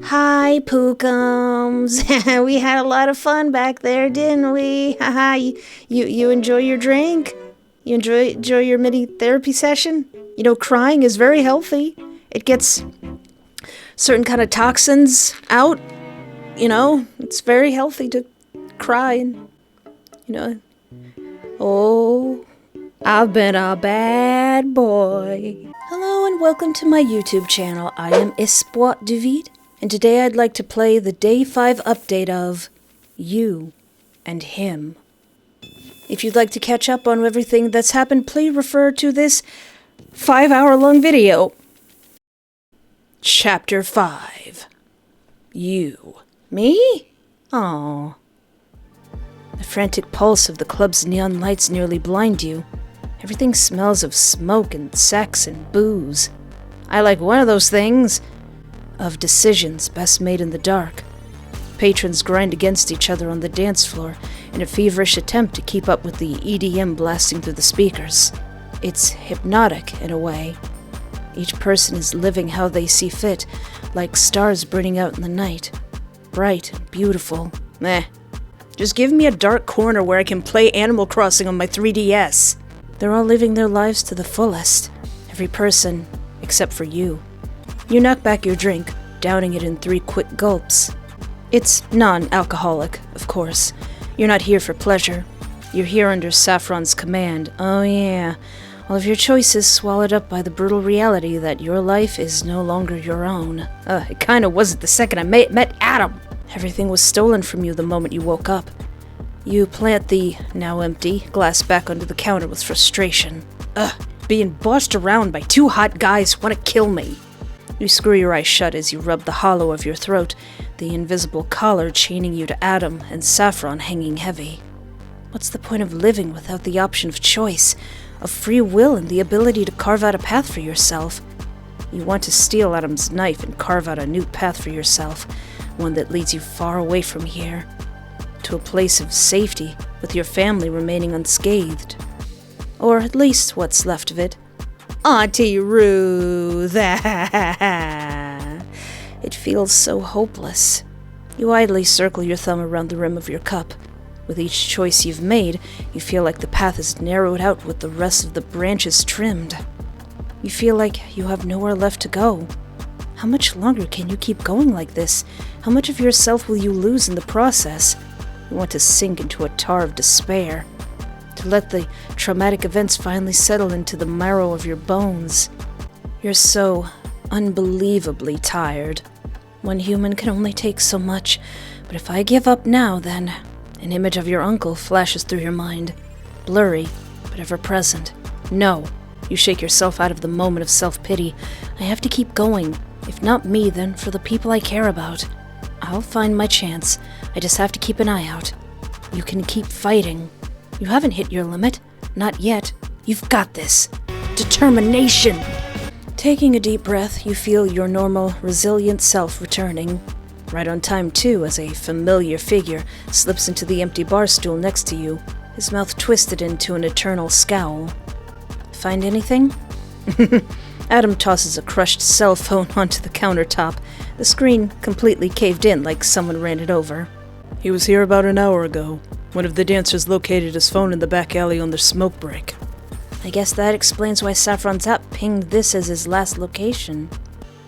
Hi, Pookums. We had a lot of fun back there, didn't we? Haha, you enjoy your drink? You enjoy your mini therapy session? You know, crying is very healthy. It gets certain kind of toxins out. You know, it's very healthy to cry and, you know. Oh, I've been a bad boy. Hello and welcome to my YouTube channel. I am Espoir David. And today I'd like to play the Day 5 update of You and Him. If you'd like to catch up on everything that's happened, please refer to this 5-hour-long video. Chapter 5. You. Me? Aww. The frantic pulse of the club's neon lights nearly blind you. Everything smells of smoke and sex and booze. I like one of those things. Of decisions best made in the dark. Patrons grind against each other on the dance floor in a feverish attempt to keep up with the EDM blasting through the speakers. It's hypnotic in a way. Each person is living how they see fit, like stars burning out in the night. Bright and beautiful. Meh. Just give me a dark corner where I can play Animal Crossing on my 3DS. They're all living their lives to the fullest. Every person, except for you. You knock back your drink, downing it in 3 quick gulps. It's non-alcoholic, of course. You're not here for pleasure. You're here under Saffron's command. Oh yeah, all of your choices swallowed up by the brutal reality that your life is no longer your own. It kinda wasn't the second I met Adam. Everything was stolen from you the moment you woke up. You plant the, now empty, glass back onto the counter with frustration. Being bossed around by 2 hot guys who want to kill me. You screw your eyes shut as you rub the hollow of your throat, the invisible collar chaining you to Adam and Saffron hanging heavy. What's the point of living without the option of choice, of free will and the ability to carve out a path for yourself? You want to steal Adam's knife and carve out a new path for yourself, one that leads you far away from here, to a place of safety with your family remaining unscathed. Or at least what's left of it. Auntie Ruth. It feels so hopeless. You idly circle your thumb around the rim of your cup. With each choice you've made, you feel like the path is narrowed out with the rest of the branches trimmed. You feel like you have nowhere left to go. How much longer can you keep going like this? How much of yourself will you lose in the process? You want to sink into a tar of despair. To let the traumatic events finally settle into the marrow of your bones. You're so unbelievably tired. One human can only take so much, but if I give up now, then an image of your uncle flashes through your mind. Blurry, but ever present. No, you shake yourself out of the moment of self-pity. I have to keep going. If not me, then for the people I care about. I'll find my chance. I just have to keep an eye out. You can keep fighting. You haven't hit your limit. Not yet. You've got this. Determination! Taking a deep breath, you feel your normal, resilient self returning. Right on time, too, as a familiar figure slips into the empty bar stool next to you, his mouth twisted into an eternal scowl. Find anything? Adam tosses a crushed cell phone onto the countertop, the screen completely caved in like someone ran it over. He was here about an hour ago. One of the dancers located his phone in the back alley on their smoke break. I guess that explains why Saffron's app pinged this as his last location.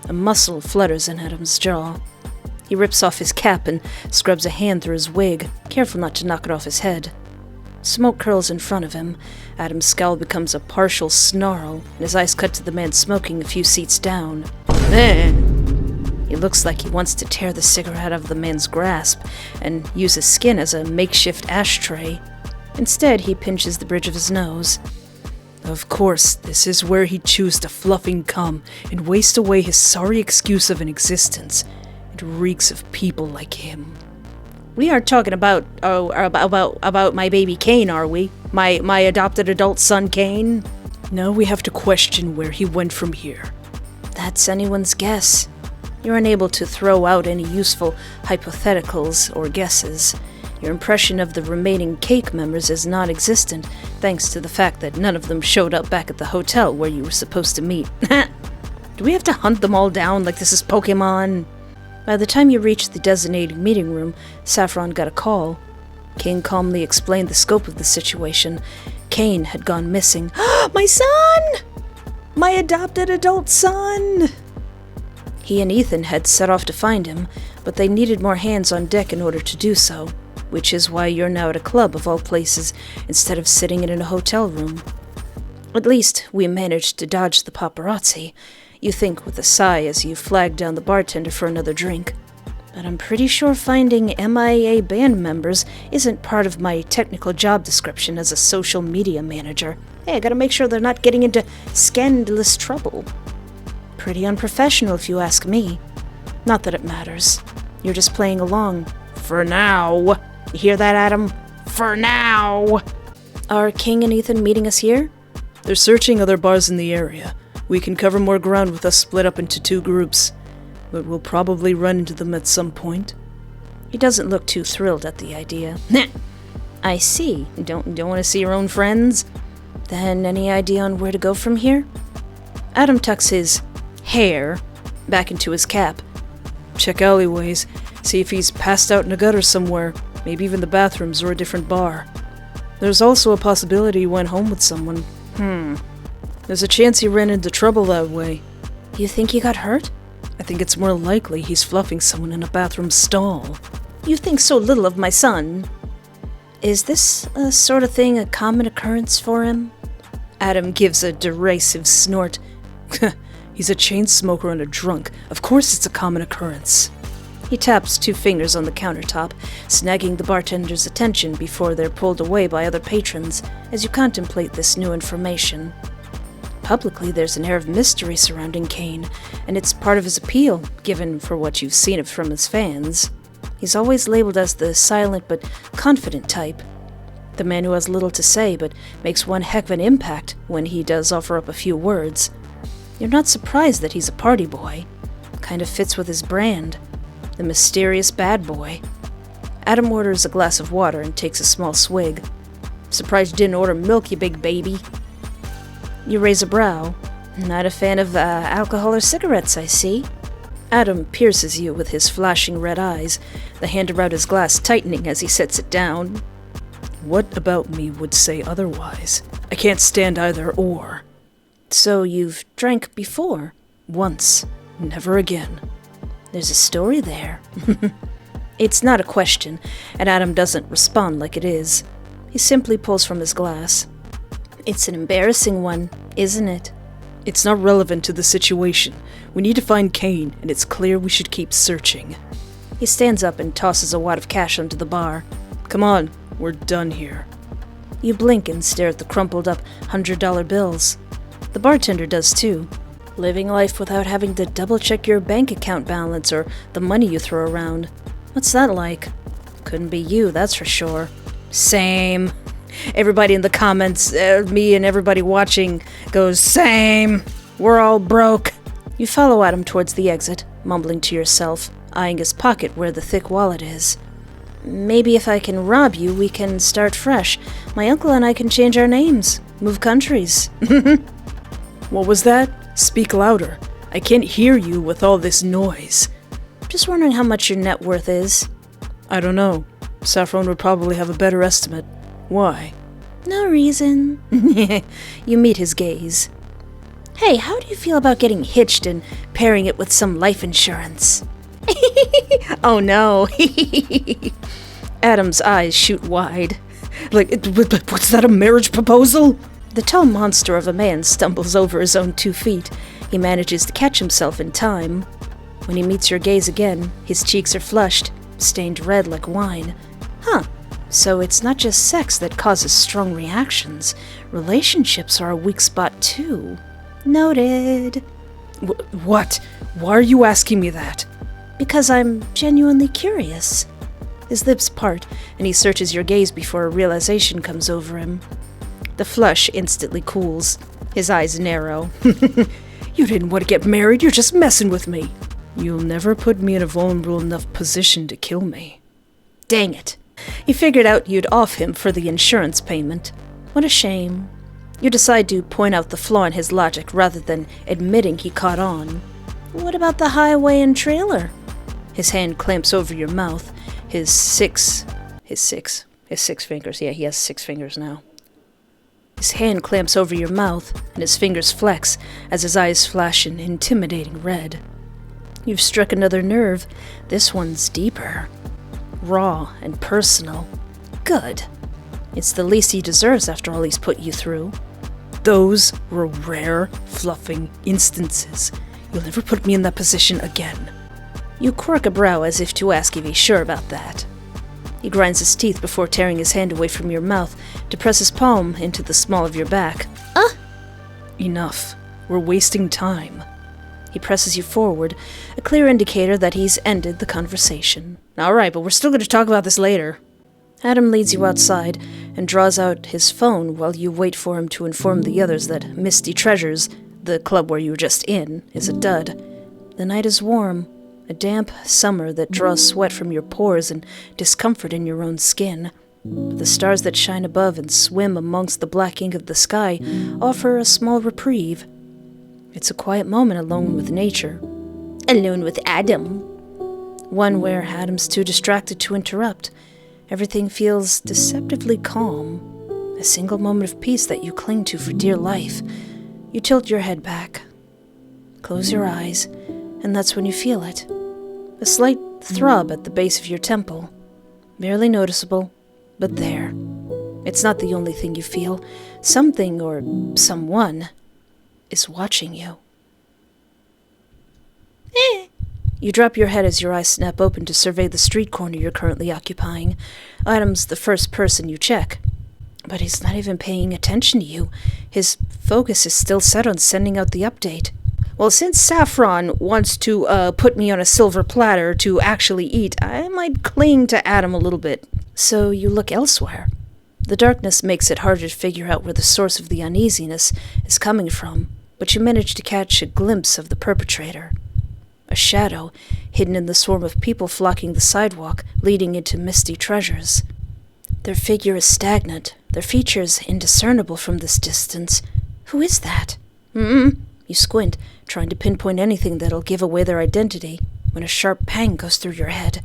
A muscle flutters in Adam's jaw. He rips off his cap and scrubs a hand through his wig, careful not to knock it off his head. Smoke curls in front of him. Adam's scowl becomes a partial snarl, and his eyes cut to the man smoking a few seats down. He looks like he wants to tear the cigarette out of the man's grasp and use his skin as a makeshift ashtray. Instead, he pinches the bridge of his nose. Of course, this is where he'd choose to fluffing cum and waste away his sorry excuse of an existence. It reeks of people like him. We aren't talking about my baby Kane, are we? My adopted adult son Kane? No, we have to question where he went from here. That's anyone's guess. You're unable to throw out any useful hypotheticals or guesses. Your impression of the remaining C.A.K.E members is non-existent, thanks to the fact that none of them showed up back at the hotel where you were supposed to meet. Do we have to hunt them all down like this is Pokemon? By the time you reached the designated meeting room, Saffron got a call. King calmly explained the scope of the situation. Kane had gone missing. My son! My adopted adult son! He and Ethan had set off to find him, but they needed more hands on deck in order to do so, which is why you're now at a club of all places instead of sitting in a hotel room. At least we managed to dodge the paparazzi, you think with a sigh as you flag down the bartender for another drink. But I'm pretty sure finding MIA band members isn't part of my technical job description as a social media manager. Hey, I gotta make sure they're not getting into scandalous trouble. Pretty unprofessional if you ask me. Not that it matters. You're just playing along. For now. You hear that, Adam? For now! Are King and Ethan meeting us here? They're searching other bars in the area. We can cover more ground with us split up into 2 groups. But we'll probably run into them at some point. He doesn't look too thrilled at the idea. I see. Don't want to see your own friends? Then any idea on where to go from here? Adam tucks his hair back into his cap. Check alleyways. See if he's passed out in a gutter somewhere. Maybe even the bathrooms or a different bar. There's also a possibility he went home with someone. There's a chance he ran into trouble that way. You think he got hurt? I think it's more likely he's fluffing someone in a bathroom stall. You think so little of my son. Is this sort of thing a common occurrence for him? Adam gives a derisive snort. He's a chain smoker and a drunk. Of course it's a common occurrence. He taps 2 fingers on the countertop, snagging the bartender's attention before they're pulled away by other patrons as you contemplate this new information. Publicly, there's an air of mystery surrounding Kane, and it's part of his appeal, given for what you've seen from his fans. He's always labeled as the silent but confident type. The man who has little to say but makes one heck of an impact when he does offer up a few words. You're not surprised that he's a party boy. Kind of fits with his brand. The mysterious bad boy. Adam orders a glass of water and takes a small swig. Surprised you didn't order milk, you big baby. You raise a brow. Not a fan of alcohol or cigarettes, I see. Adam pierces you with his flashing red eyes, the hand around his glass tightening as he sets it down. What about me would say otherwise? I can't stand either or. So you've drank before? Once. Never again. There's a story there. It's not a question, and Adam doesn't respond like it is. He simply pulls from his glass. It's an embarrassing one, isn't it? It's not relevant to the situation. We need to find Kane, and it's clear we should keep searching. He stands up and tosses a wad of cash onto the bar. Come on, we're done here. You blink and stare at the crumpled up $100 bills. The bartender does too. Living life without having to double-check your bank account balance or the money you throw around. What's that like? Couldn't be you, that's for sure. Same. Everybody in the comments, me and everybody watching, goes, same. We're all broke. You follow Adam towards the exit, mumbling to yourself, eyeing his pocket where the thick wallet is. Maybe if I can rob you, we can start fresh. My uncle and I can change our names, move countries. What was that? Speak louder. I can't hear you with all this noise. Just wondering how much your net worth is. I don't know. Saffron would probably have a better estimate. Why? No reason. You meet his gaze. Hey, how do you feel about getting hitched and pairing it with some life insurance? Oh no. Adam's eyes shoot wide. Like, what's that, a marriage proposal? The tall monster of a man stumbles over his own 2 feet. He manages to catch himself in time. When he meets your gaze again, his cheeks are flushed, stained red like wine. Huh. So it's not just sex that causes strong reactions. Relationships are a weak spot too. Noted. What? Why are you asking me that? Because I'm genuinely curious. His lips part, and he searches your gaze before a realization comes over him. The flush instantly cools. His eyes narrow. You didn't want to get married, you're just messing with me. You'll never put me in a vulnerable enough position to kill me. Dang it. He figured out you'd off him for the insurance payment. What a shame. You decide to point out the flaw in his logic rather than admitting he caught on. What about the highway and trailer? His hand clamps over your mouth. His six fingers. Yeah, he has 6 fingers now. His hand clamps over your mouth, and his fingers flex as his eyes flash an intimidating red. You've struck another nerve. This one's deeper. Raw and personal. Good. It's the least he deserves after all he's put you through. Those were rare, fluffing instances. You'll never put me in that position again. You quirk a brow as if to ask if he's sure about that. He grinds his teeth before tearing his hand away from your mouth to press his palm into the small of your back. Enough. We're wasting time. He presses you forward, a clear indicator that he's ended the conversation. All right, but we're still going to talk about this later. Adam leads you outside and draws out his phone while you wait for him to inform the others that Misty Treasures, the club where you were just in, is a dud. The night is warm, a damp summer that draws sweat from your pores and discomfort in your own skin. But the stars that shine above and swim amongst the black ink of the sky offer a small reprieve. It's a quiet moment alone with nature. Alone with Adam. One where Adam's too distracted to interrupt. Everything feels deceptively calm. A single moment of peace that you cling to for dear life. You tilt your head back. Close your eyes, and that's when you feel it. A slight throb at the base of your temple. Barely noticeable, but there. It's not the only thing you feel. Something or someone is watching you. You drop your head as your eyes snap open to survey the street corner you're currently occupying. Adam's the first person you check. But he's not even paying attention to you. His focus is still set on sending out the update. Well, since Saffron wants to put me on a silver platter to actually eat, I might cling to Adam a little bit. So you look elsewhere. The darkness makes it harder to figure out where the source of the uneasiness is coming from, but you manage to catch a glimpse of the perpetrator. A shadow, hidden in the swarm of people flocking the sidewalk, leading into Misty Treasures. Their figure is stagnant, their features indiscernible from this distance. Who is that? You squint, trying to pinpoint anything that'll give away their identity, when a sharp pang goes through your head.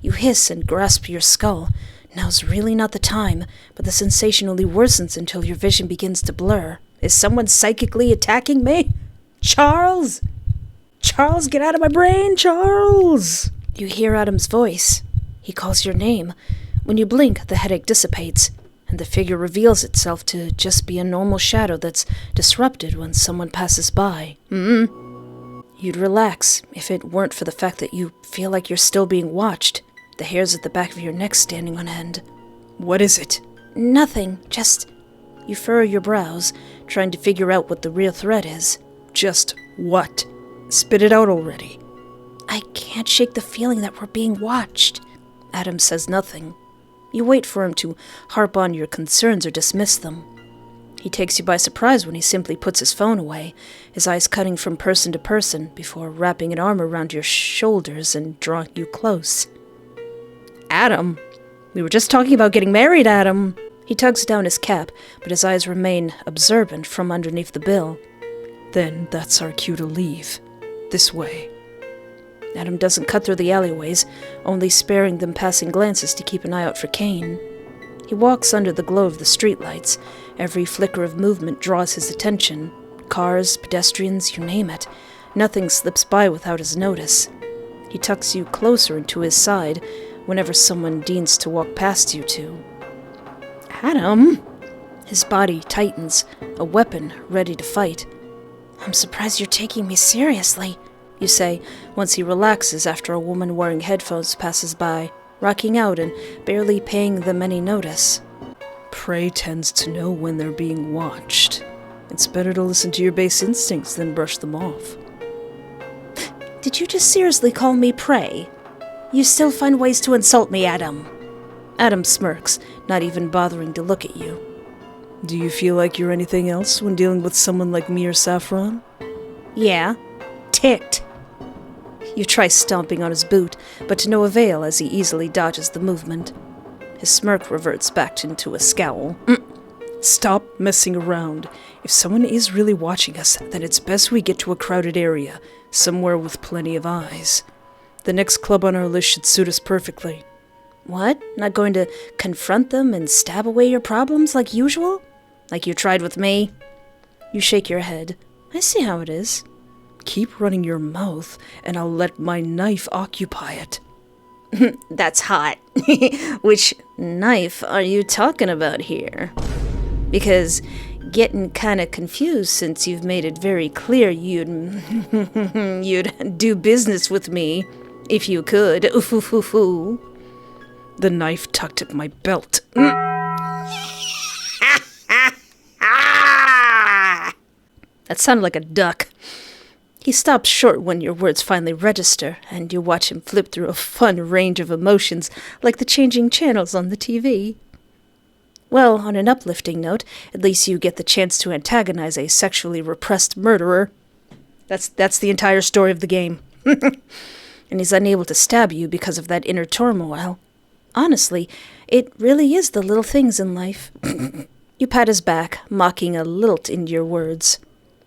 You hiss and grasp your skull. Now's really not the time, but the sensation only worsens until your vision begins to blur. Is someone psychically attacking me? Charles! Charles, get out of my brain, Charles! You hear Adam's voice. He calls your name. When you blink, the headache dissipates, and the figure reveals itself to just be a normal shadow that's disrupted when someone passes by. You'd relax if it weren't for the fact that you feel like you're still being watched, the hairs at the back of your neck standing on end. What is it? Nothing, just... You furrow your brows, trying to figure out what the real threat is. Just what? Spit it out already. I can't shake the feeling that we're being watched. Adam says nothing. You wait for him to harp on your concerns or dismiss them. He takes you by surprise when he simply puts his phone away, his eyes cutting from person to person before wrapping an arm around your shoulders and drawing you close. Adam? We were just talking about getting married, Adam. He tugs down his cap, but his eyes remain observant from underneath the bill. Then that's our cue to leave. This way. Adam doesn't cut through the alleyways, only sparing them passing glances to keep an eye out for Kane. He walks under the glow of the streetlights. Every flicker of movement draws his attention. Cars, pedestrians, you name it. Nothing slips by without his notice. He tucks you closer into his side whenever someone deigns to walk past you two. Adam! His body tightens, a weapon ready to fight. I'm surprised you're taking me seriously, you say, once he relaxes after a woman wearing headphones passes by, rocking out and barely paying them any notice. Prey tends to know when they're being watched. It's better to listen to your base instincts than brush them off. Did you just seriously call me prey? You still find ways to insult me, Adam. Adam smirks, not even bothering to look at you. Do you feel like you're anything else when dealing with someone like me or Saffron? Yeah. Ticked. You try stomping on his boot, but to no avail as he easily dodges the movement. His smirk reverts back into a scowl. Stop messing around. If someone is really watching us, then it's best we get to a crowded area, somewhere with plenty of eyes. The next club on our list should suit us perfectly. What? Not going to confront them and stab away your problems like usual? Like you tried with me? You shake your head. I see how it is. Keep running your mouth, and I'll let my knife occupy it. That's hot. Which knife are you talking about here? Because getting kind of confused since you've made it very clear you'd do business with me if you could. The knife tucked at my belt. That sounded like a duck. He stops short when your words finally register, and you watch him flip through a fun range of emotions like the changing channels on the TV. Well, on an uplifting note, at least you get the chance to antagonize a sexually repressed murderer. That's the entire story of the game. And he's unable to stab you because of that inner turmoil. Honestly, it really is the little things in life. You pat his back, mocking a lilt in your words.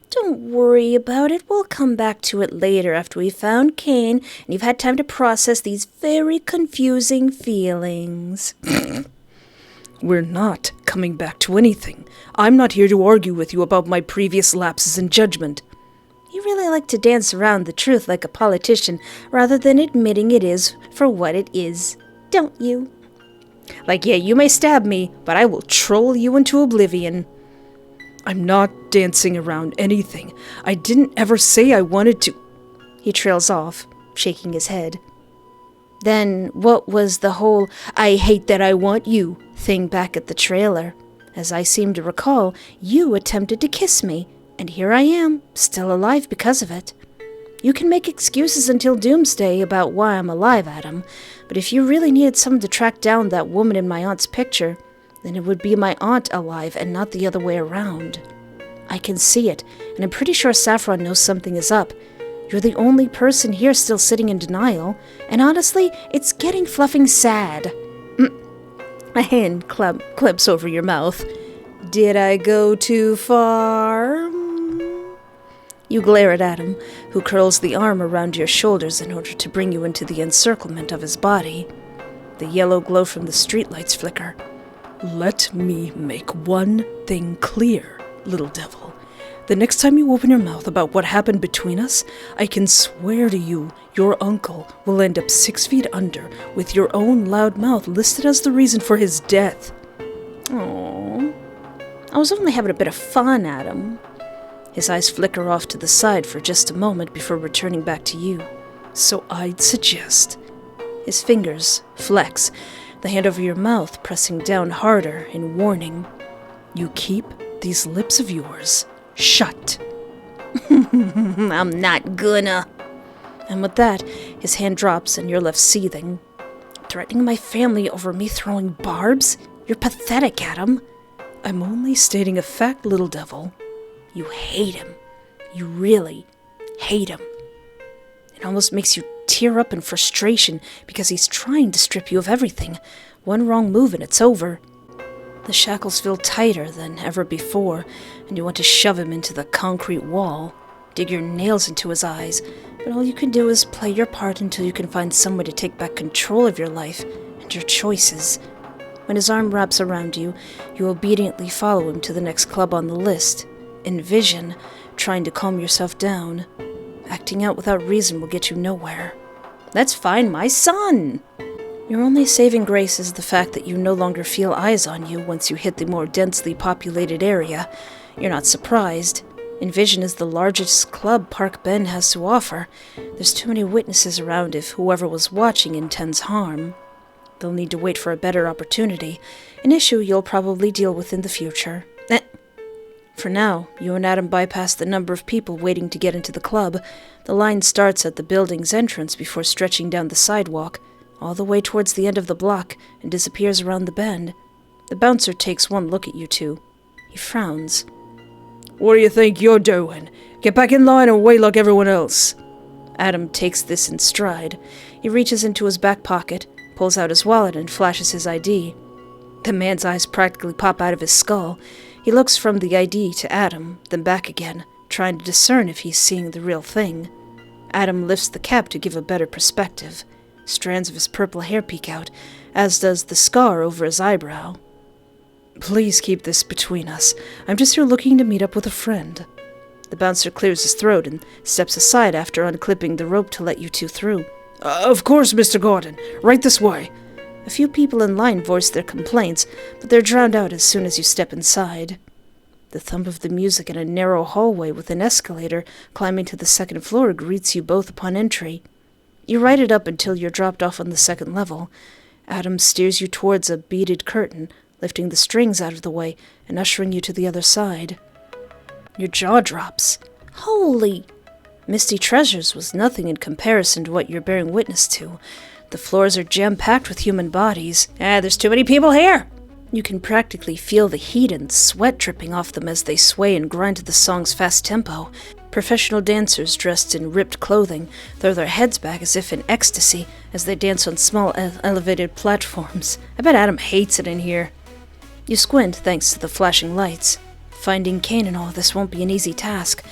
Don't worry about it. We'll come back to it later after we've found Kane and you've had time to process these very confusing feelings. We're not coming back to anything. I'm not here to argue with you about my previous lapses in judgment. You really like to dance around the truth like a politician rather than admitting it is for what it is, don't you? Like, yeah, you may stab me, but I will troll you into oblivion. I'm not dancing around anything. I didn't ever say I wanted to. He trails off, shaking his head. Then what was the whole I hate that I want you thing back at the trailer? As I seem to recall, you attempted to kiss me, and here I am, still alive because of it. You can make excuses until doomsday about why I'm alive, Adam, but if you really needed someone to track down that woman in my aunt's picture, then it would be my aunt alive and not the other way around. I can see it, and I'm pretty sure Saffron knows something is up. You're the only person here still sitting in denial, and honestly, it's getting fluffing sad. A hand clips over your mouth. Did I go too far? You glare at Adam, who curls the arm around your shoulders in order to bring you into the encirclement of his body. The yellow glow from the streetlights flicker. Let me make one thing clear, little devil. The next time you open your mouth about what happened between us, I can swear to you your uncle will end up 6 feet under with your own loud mouth listed as the reason for his death. Aww. I was only having a bit of fun, Adam. His eyes flicker off to the side for just a moment before returning back to you. So I'd suggest... His fingers flex, the hand over your mouth pressing down harder in warning. You keep these lips of yours shut. I'm not gonna. And with that, his hand drops and you're left seething. Threatening my family over me throwing barbs? You're pathetic, Adam. I'm only stating a fact, little devil. You hate him. You really hate him. It almost makes you tear up in frustration because he's trying to strip you of everything. One wrong move and it's over. The shackles feel tighter than ever before, and you want to shove him into the concrete wall, dig your nails into his eyes, but all you can do is play your part until you can find some way to take back control of your life and your choices. When his arm wraps around you, you obediently follow him to the next club on the list. Envision trying to calm yourself down. Acting out without reason will get you nowhere. Let's find my son! Your only saving grace is the fact that you no longer feel eyes on you once you hit the more densely populated area. You're not surprised. Envision is the largest club Park Bend has to offer. There's too many witnesses around if whoever was watching intends harm. They'll need to wait for a better opportunity, an issue you'll probably deal with in the future. For now, you and Adam bypass the number of people waiting to get into the club. The line starts at the building's entrance before stretching down the sidewalk, all the way towards the end of the block, and disappears around the bend. The bouncer takes one look at you two. He frowns. What do you think you're doing? Get back in line and wait like everyone else. Adam takes this in stride. He reaches into his back pocket, pulls out his wallet, and flashes his ID. The man's eyes practically pop out of his skull. He looks from the ID to Adam, then back again, trying to discern if he's seeing the real thing. Adam lifts the cap to give a better perspective. Strands of his purple hair peek out, as does the scar over his eyebrow. Please keep this between us. I'm just here looking to meet up with a friend. The bouncer clears his throat and steps aside after unclipping the rope to let you two through. Of course, Mr. Gordon. Right this way. A few people in line voice their complaints, but they're drowned out as soon as you step inside. The thump of the music in a narrow hallway with an escalator climbing to the second floor greets you both upon entry. You ride it up until you're dropped off on the second level. Adam steers you towards a beaded curtain, lifting the strings out of the way and ushering you to the other side. Your jaw drops. Holy! Misty Treasures was nothing in comparison to what you're bearing witness to. The floors are jam-packed with human bodies. There's too many people here! You can practically feel the heat and sweat dripping off them as they sway and grind to the song's fast tempo. Professional dancers dressed in ripped clothing throw their heads back as if in ecstasy as they dance on small elevated platforms. I bet Adam hates it in here. You squint thanks to the flashing lights. Finding C.A.K.E in all this won't be an easy task.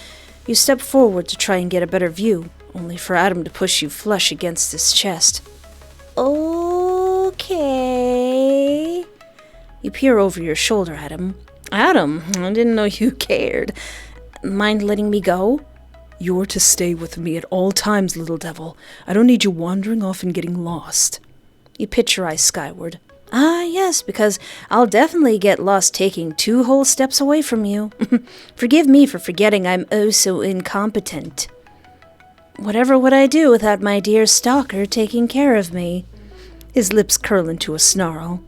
You step forward to try and get a better view, only for Adam to push you flush against his chest. Okay. You peer over your shoulder at him. Adam, I didn't know you cared. Mind letting me go? You're to stay with me at all times, little devil. I don't need you wandering off and getting lost. You pitch your eyes skyward. Yes, because I'll definitely get lost taking 2 whole steps away from you. Forgive me for forgetting I'm oh so incompetent. Whatever would I do without my dear stalker taking care of me? His lips curl into a snarl.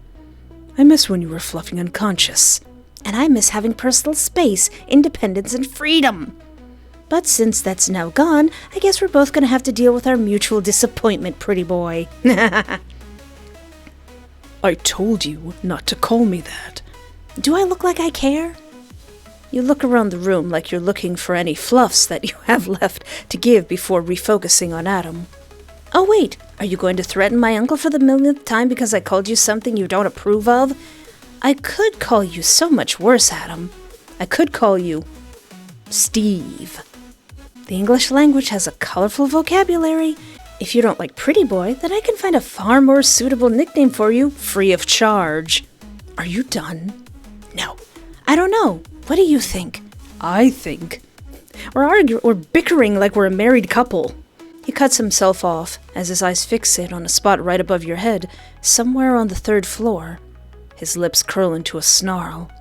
I miss when you were fluffing unconscious. And I miss having personal space, independence, and freedom. But since that's now gone, I guess we're both going to have to deal with our mutual disappointment, pretty boy. I told you not to call me that. Do I look like I care? You look around the room like you're looking for any fluffs that you have left to give before refocusing on Adam. Oh wait, are you going to threaten my uncle for the millionth time because I called you something you don't approve of? I could call you so much worse, Adam. I could call you Steve. The English language has a colorful vocabulary. If you don't like pretty boy, then I can find a far more suitable nickname for you, free of charge. Are you done? No. I don't know. What do you think? I think We're bickering like we're a married couple. He cuts himself off as his eyes fixate on a spot right above your head, somewhere on the 3rd floor. His lips curl into a snarl.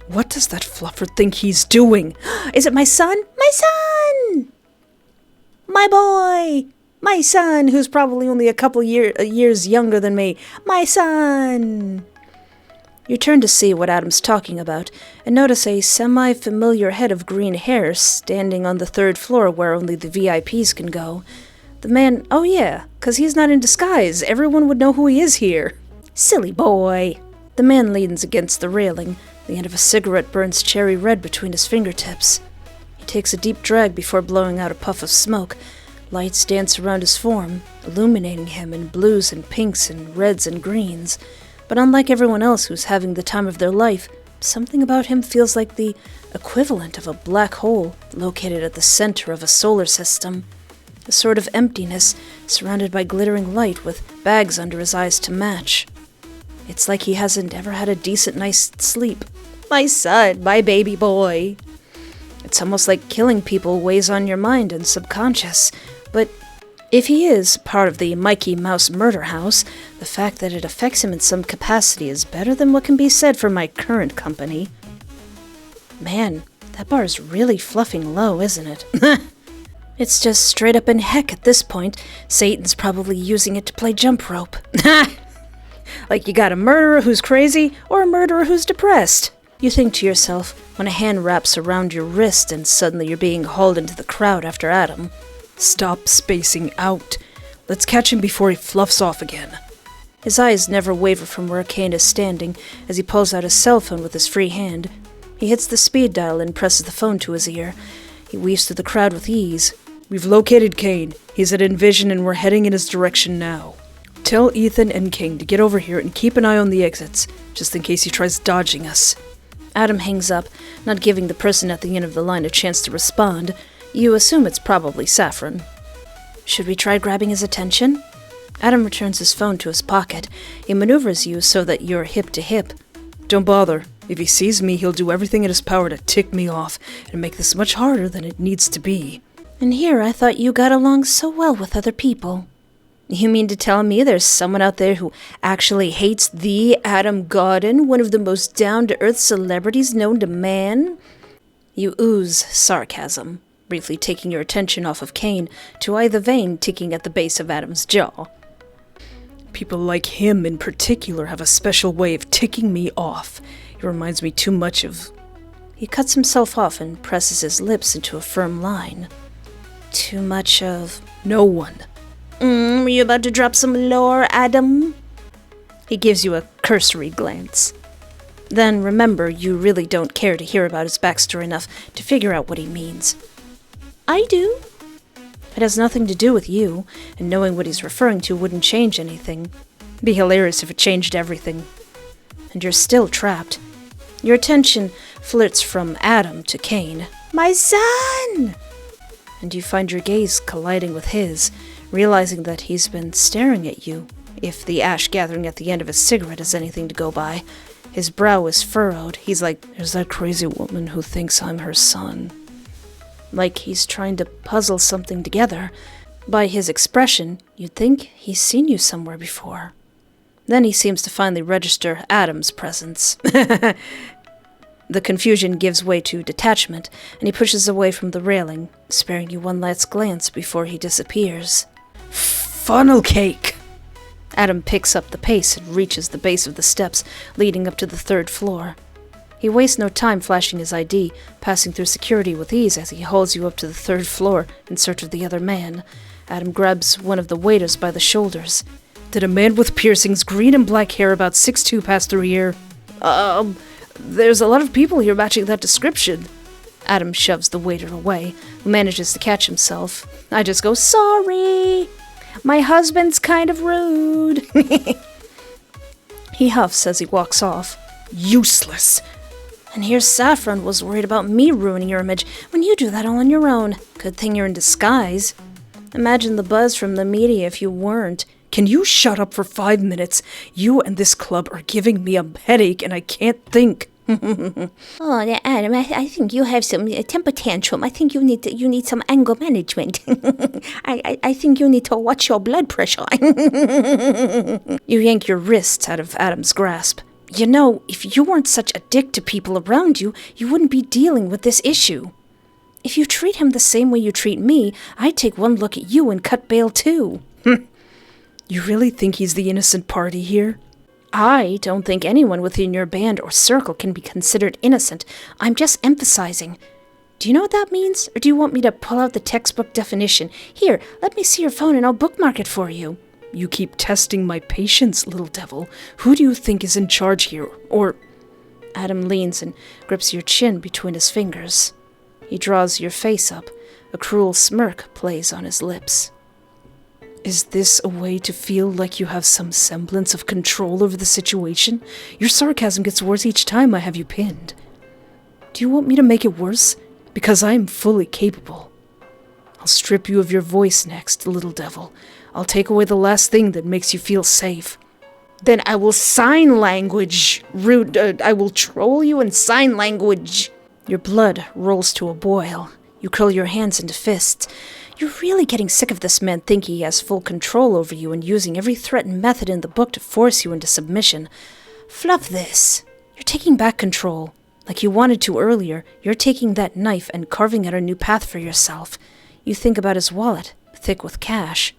What does that fluffer think he's doing? Is it my son? My son! My boy! My son, who's probably only a couple years younger than me. My son! You turn to see what Adam's talking about, and notice a semi-familiar head of green hair standing on the 3rd floor where only the VIPs can go. The man, oh yeah, 'cause he's not in disguise. Everyone would know who he is here. Silly boy. The man leans against the railing. The end of a cigarette burns cherry red between his fingertips. He takes a deep drag before blowing out a puff of smoke. Lights dance around his form, illuminating him in blues and pinks and reds and greens. But unlike everyone else who's having the time of their life, something about him feels like the equivalent of a black hole located at the center of a solar system. A sort of emptiness, surrounded by glittering light with bags under his eyes to match. It's like he hasn't ever had a decent night's sleep. My son, my baby boy. It's almost like killing people weighs on your mind and subconscious. But if he is part of the Mikey Mouse murder house, the fact that it affects him in some capacity is better than what can be said for my current company. Man, that bar's really fluffing low, isn't it? It's just straight up in heck at this point. Satan's probably using it to play jump rope. Like you got a murderer who's crazy, or a murderer who's depressed. You think to yourself when a hand wraps around your wrist and suddenly you're being hauled into the crowd after Adam. Stop spacing out. Let's catch him before he fluffs off again. His eyes never waver from where C.A.K.E is standing as he pulls out his cell phone with his free hand. He hits the speed dial and presses the phone to his ear. He weaves through the crowd with ease. We've located C.A.K.E. He's at Envision and we're heading in his direction now. Tell Ethan and King to get over here and keep an eye on the exits, just in case he tries dodging us. Adam hangs up, not giving the person at the end of the line a chance to respond. You assume it's probably Saffron. Should we try grabbing his attention? Adam returns his phone to his pocket. He maneuvers you so that you're hip to hip. Don't bother. If he sees me, he'll do everything in his power to tick me off and make this much harder than it needs to be. And here I thought you got along so well with other people. You mean to tell me there's someone out there who actually hates the Adam Godden, one of the most down-to-earth celebrities known to man? You ooze sarcasm, briefly taking your attention off of Kane to eye the vein ticking at the base of Adam's jaw. People like him in particular have a special way of ticking me off. He reminds me too much of... He cuts himself off and presses his lips into a firm line. Too much of... No one. Were you about to drop some lore, Adam? He gives you a cursory glance. Then remember, you really don't care to hear about his backstory enough to figure out what he means. I do. It has nothing to do with you, and knowing what he's referring to wouldn't change anything. It'd be hilarious if it changed everything. And you're still trapped. Your attention flirts from Adam to Kane. My son! And you find your gaze colliding with his, realizing that he's been staring at you, if the ash gathering at the end of his cigarette is anything to go by. His brow is furrowed. He's like, there's that crazy woman who thinks I'm her son. Like he's trying to puzzle something together. By his expression, you'd think he's seen you somewhere before. Then he seems to finally register Adam's presence. The confusion gives way to detachment, and he pushes away from the railing, sparing you one last glance before he disappears. Funnel cake! Adam picks up the pace and reaches the base of the steps leading up to the 3rd floor. He wastes no time flashing his ID, passing through security with ease as he hauls you up to the 3rd floor in search of the other man. Adam grabs one of the waiters by the shoulders. Did a man with piercings, green and black hair, about 6'2" pass through here? There's a lot of people here matching that description. Adam shoves the waiter away, who manages to catch himself. I just go, sorry! My husband's kind of rude. He huffs as he walks off. Useless. And here's Saffron was worried about me ruining your image when you do that all on your own. Good thing you're in disguise. Imagine the buzz from the media if you weren't. Can you shut up for 5 minutes? You and this club are giving me a headache and I can't think. Oh, Adam, I think you have some temper tantrum. I think you need some anger management. I think you need to watch your blood pressure. You yank your wrists out of Adam's grasp. You know, if you weren't such a dick to people around you, you wouldn't be dealing with this issue. If you treat him the same way you treat me, I'd take one look at you and cut bail too. You really think he's the innocent party here? I don't think anyone within your band or circle can be considered innocent. I'm just emphasizing. Do you know what that means? Or do you want me to pull out the textbook definition? Here, let me see your phone and I'll bookmark it for you. You keep testing my patience, little devil. Who do you think is in charge here? Or... Adam leans and grips your chin between his fingers. He draws your face up. A cruel smirk plays on his lips. Is this a way to feel like you have some semblance of control over the situation? Your sarcasm gets worse each time I have you pinned. Do you want me to make it worse? Because I am fully capable. I'll strip you of your voice next, little devil. I'll take away the last thing that makes you feel safe. Then I will sign language. I will troll you in sign language. Your blood rolls to a boil. You curl your hands into fists. You're really getting sick of this man thinking he has full control over you and using every threatened method in the book to force you into submission. Fluff this. You're taking back control. Like you wanted to earlier, you're taking that knife and carving out a new path for yourself. You think about his wallet, thick with cash.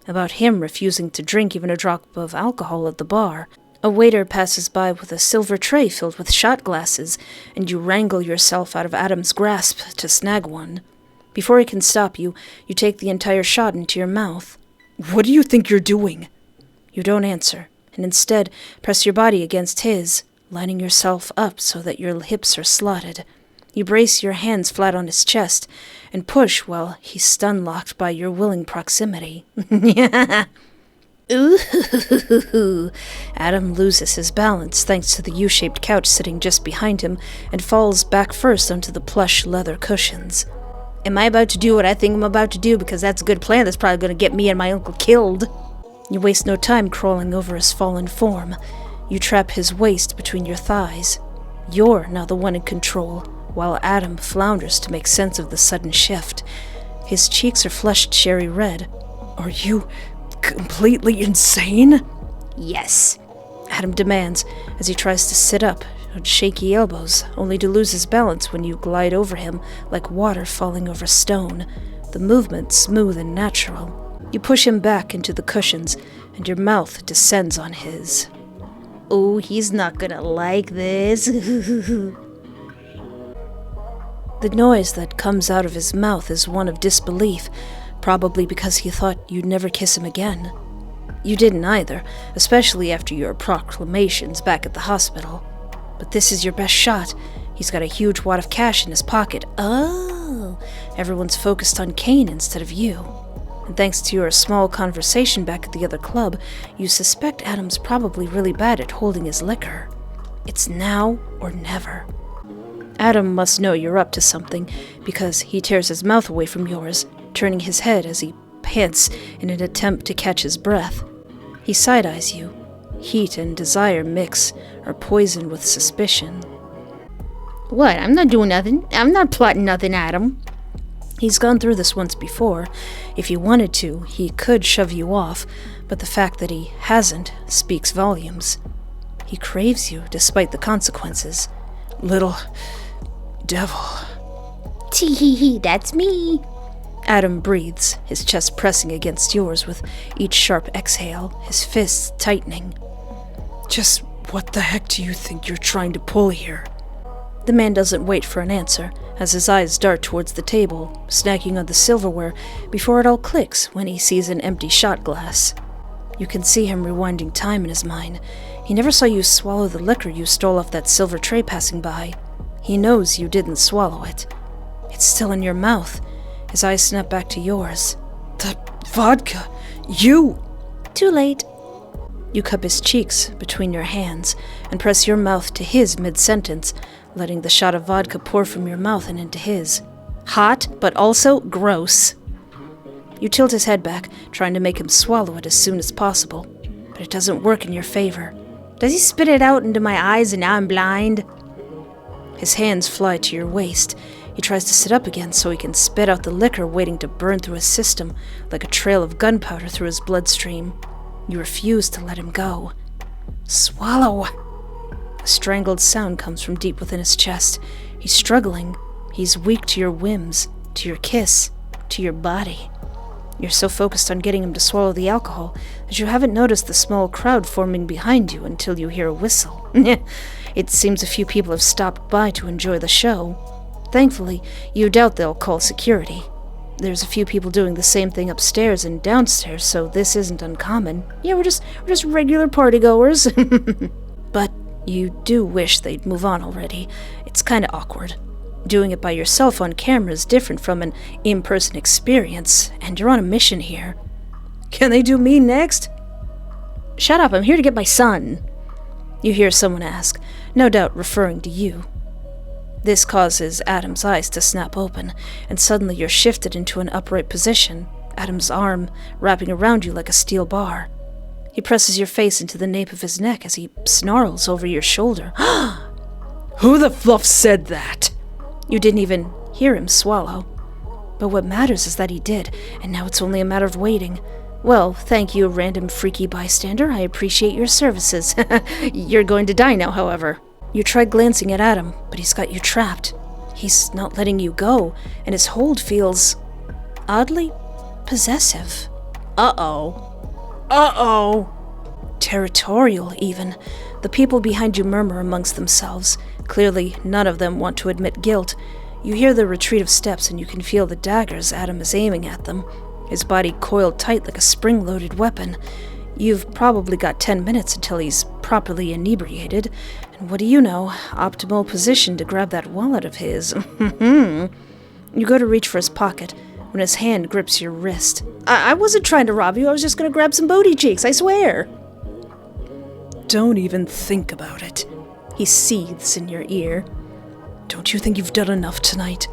About him refusing to drink even a drop of alcohol at the bar. A waiter passes by with a silver tray filled with shot glasses, and you wrangle yourself out of Adam's grasp to snag one. Before he can stop you, you take the entire shot into your mouth. What do you think you're doing? You don't answer, and instead press your body against his, lining yourself up so that your hips are slotted. You brace your hands flat on his chest, and push while he's stun-locked by your willing proximity. Ooh! Adam loses his balance thanks to the U-shaped couch sitting just behind him and falls back first onto the plush leather cushions. Am I about to do what I think I'm about to do? Because that's a good plan that's probably going to get me and my uncle killed. You waste no time crawling over his fallen form. You trap his waist between your thighs. You're now the one in control, while Adam flounders to make sense of the sudden shift. His cheeks are flushed cherry red. Are you completely insane? Yes. Adam demands as he tries to sit up on shaky elbows, only to lose his balance when you glide over him like water falling over stone, the movement smooth and natural. You push him back into the cushions, and your mouth descends on his. Oh, he's not gonna like this. The noise that comes out of his mouth is one of disbelief, probably because he thought you'd never kiss him again. You didn't either, especially after your proclamations back at the hospital. But this is your best shot. He's got a huge wad of cash in his pocket. Oh. Everyone's focused on Kane instead of you. And thanks to your small conversation back at the other club, you suspect Adam's probably really bad at holding his liquor. It's now or never. Adam must know you're up to something, because he tears his mouth away from yours, turning his head as he pants in an attempt to catch his breath. He side-eyes you. Heat and desire mix, or poison with suspicion. What? I'm not doing nothing. I'm not plotting nothing, Adam. He's gone through this once before. If he wanted to, he could shove you off, but the fact that he hasn't speaks volumes. He craves you despite the consequences. Little devil. Tee-hee-hee, that's me. Adam breathes, his chest pressing against yours with each sharp exhale, his fists tightening. Just what the heck do you think you're trying to pull here? The man doesn't wait for an answer, as his eyes dart towards the table, snacking on the silverware, before it all clicks when he sees an empty shot glass. You can see him rewinding time in his mind. He never saw you swallow the liquor you stole off that silver tray passing by. He knows you didn't swallow it. It's still in your mouth. His eyes snap back to yours. The vodka! You! Too late. You cup his cheeks between your hands and press your mouth to his mid-sentence, letting the shot of vodka pour from your mouth and into his. Hot, but also gross. You tilt his head back, trying to make him swallow it as soon as possible, but it doesn't work in your favor. Does he spit it out into my eyes and now I'm blind? His hands fly to your waist. He tries to sit up again so he can spit out the liquor waiting to burn through his system, like a trail of gunpowder through his bloodstream. You refuse to let him go. Swallow! A strangled sound comes from deep within his chest. He's struggling. He's weak to your whims, to your kiss, to your body. You're so focused on getting him to swallow the alcohol that you haven't noticed the small crowd forming behind you until you hear a whistle. It seems a few people have stopped by to enjoy the show. Thankfully, you doubt they'll call security. There's a few people doing the same thing upstairs and downstairs, so this isn't uncommon. Yeah, we're just regular partygoers. But you do wish they'd move on already. It's kinda awkward. Doing it by yourself on camera is different from an in-person experience, and you're on a mission here. Can they do me next? Shut up, I'm here to get my son. You hear someone ask, no doubt referring to you. This causes Adam's eyes to snap open, and suddenly you're shifted into an upright position, Adam's arm wrapping around you like a steel bar. He presses your face into the nape of his neck as he snarls over your shoulder. Who the fluff said that? You didn't even hear him swallow. But what matters is that he did, and now it's only a matter of waiting. Well, thank you, random freaky bystander. I appreciate your services. You're going to die now, however. You try glancing at Adam, but he's got you trapped. He's not letting you go, and his hold feels oddly possessive. Uh-oh. Territorial, even. The people behind you murmur amongst themselves. Clearly, none of them want to admit guilt. You hear the retreat of steps, and you can feel the daggers Adam is aiming at them, his body coiled tight like a spring-loaded weapon. You've probably got 10 minutes until he's properly inebriated, and what do you know, optimal position to grab that wallet of his. You go to reach for his pocket when his hand grips your wrist. I wasn't trying to rob you, I was just gonna grab some booty cheeks, I swear. Don't even think about it. He seethes in your ear. Don't you think you've done enough tonight?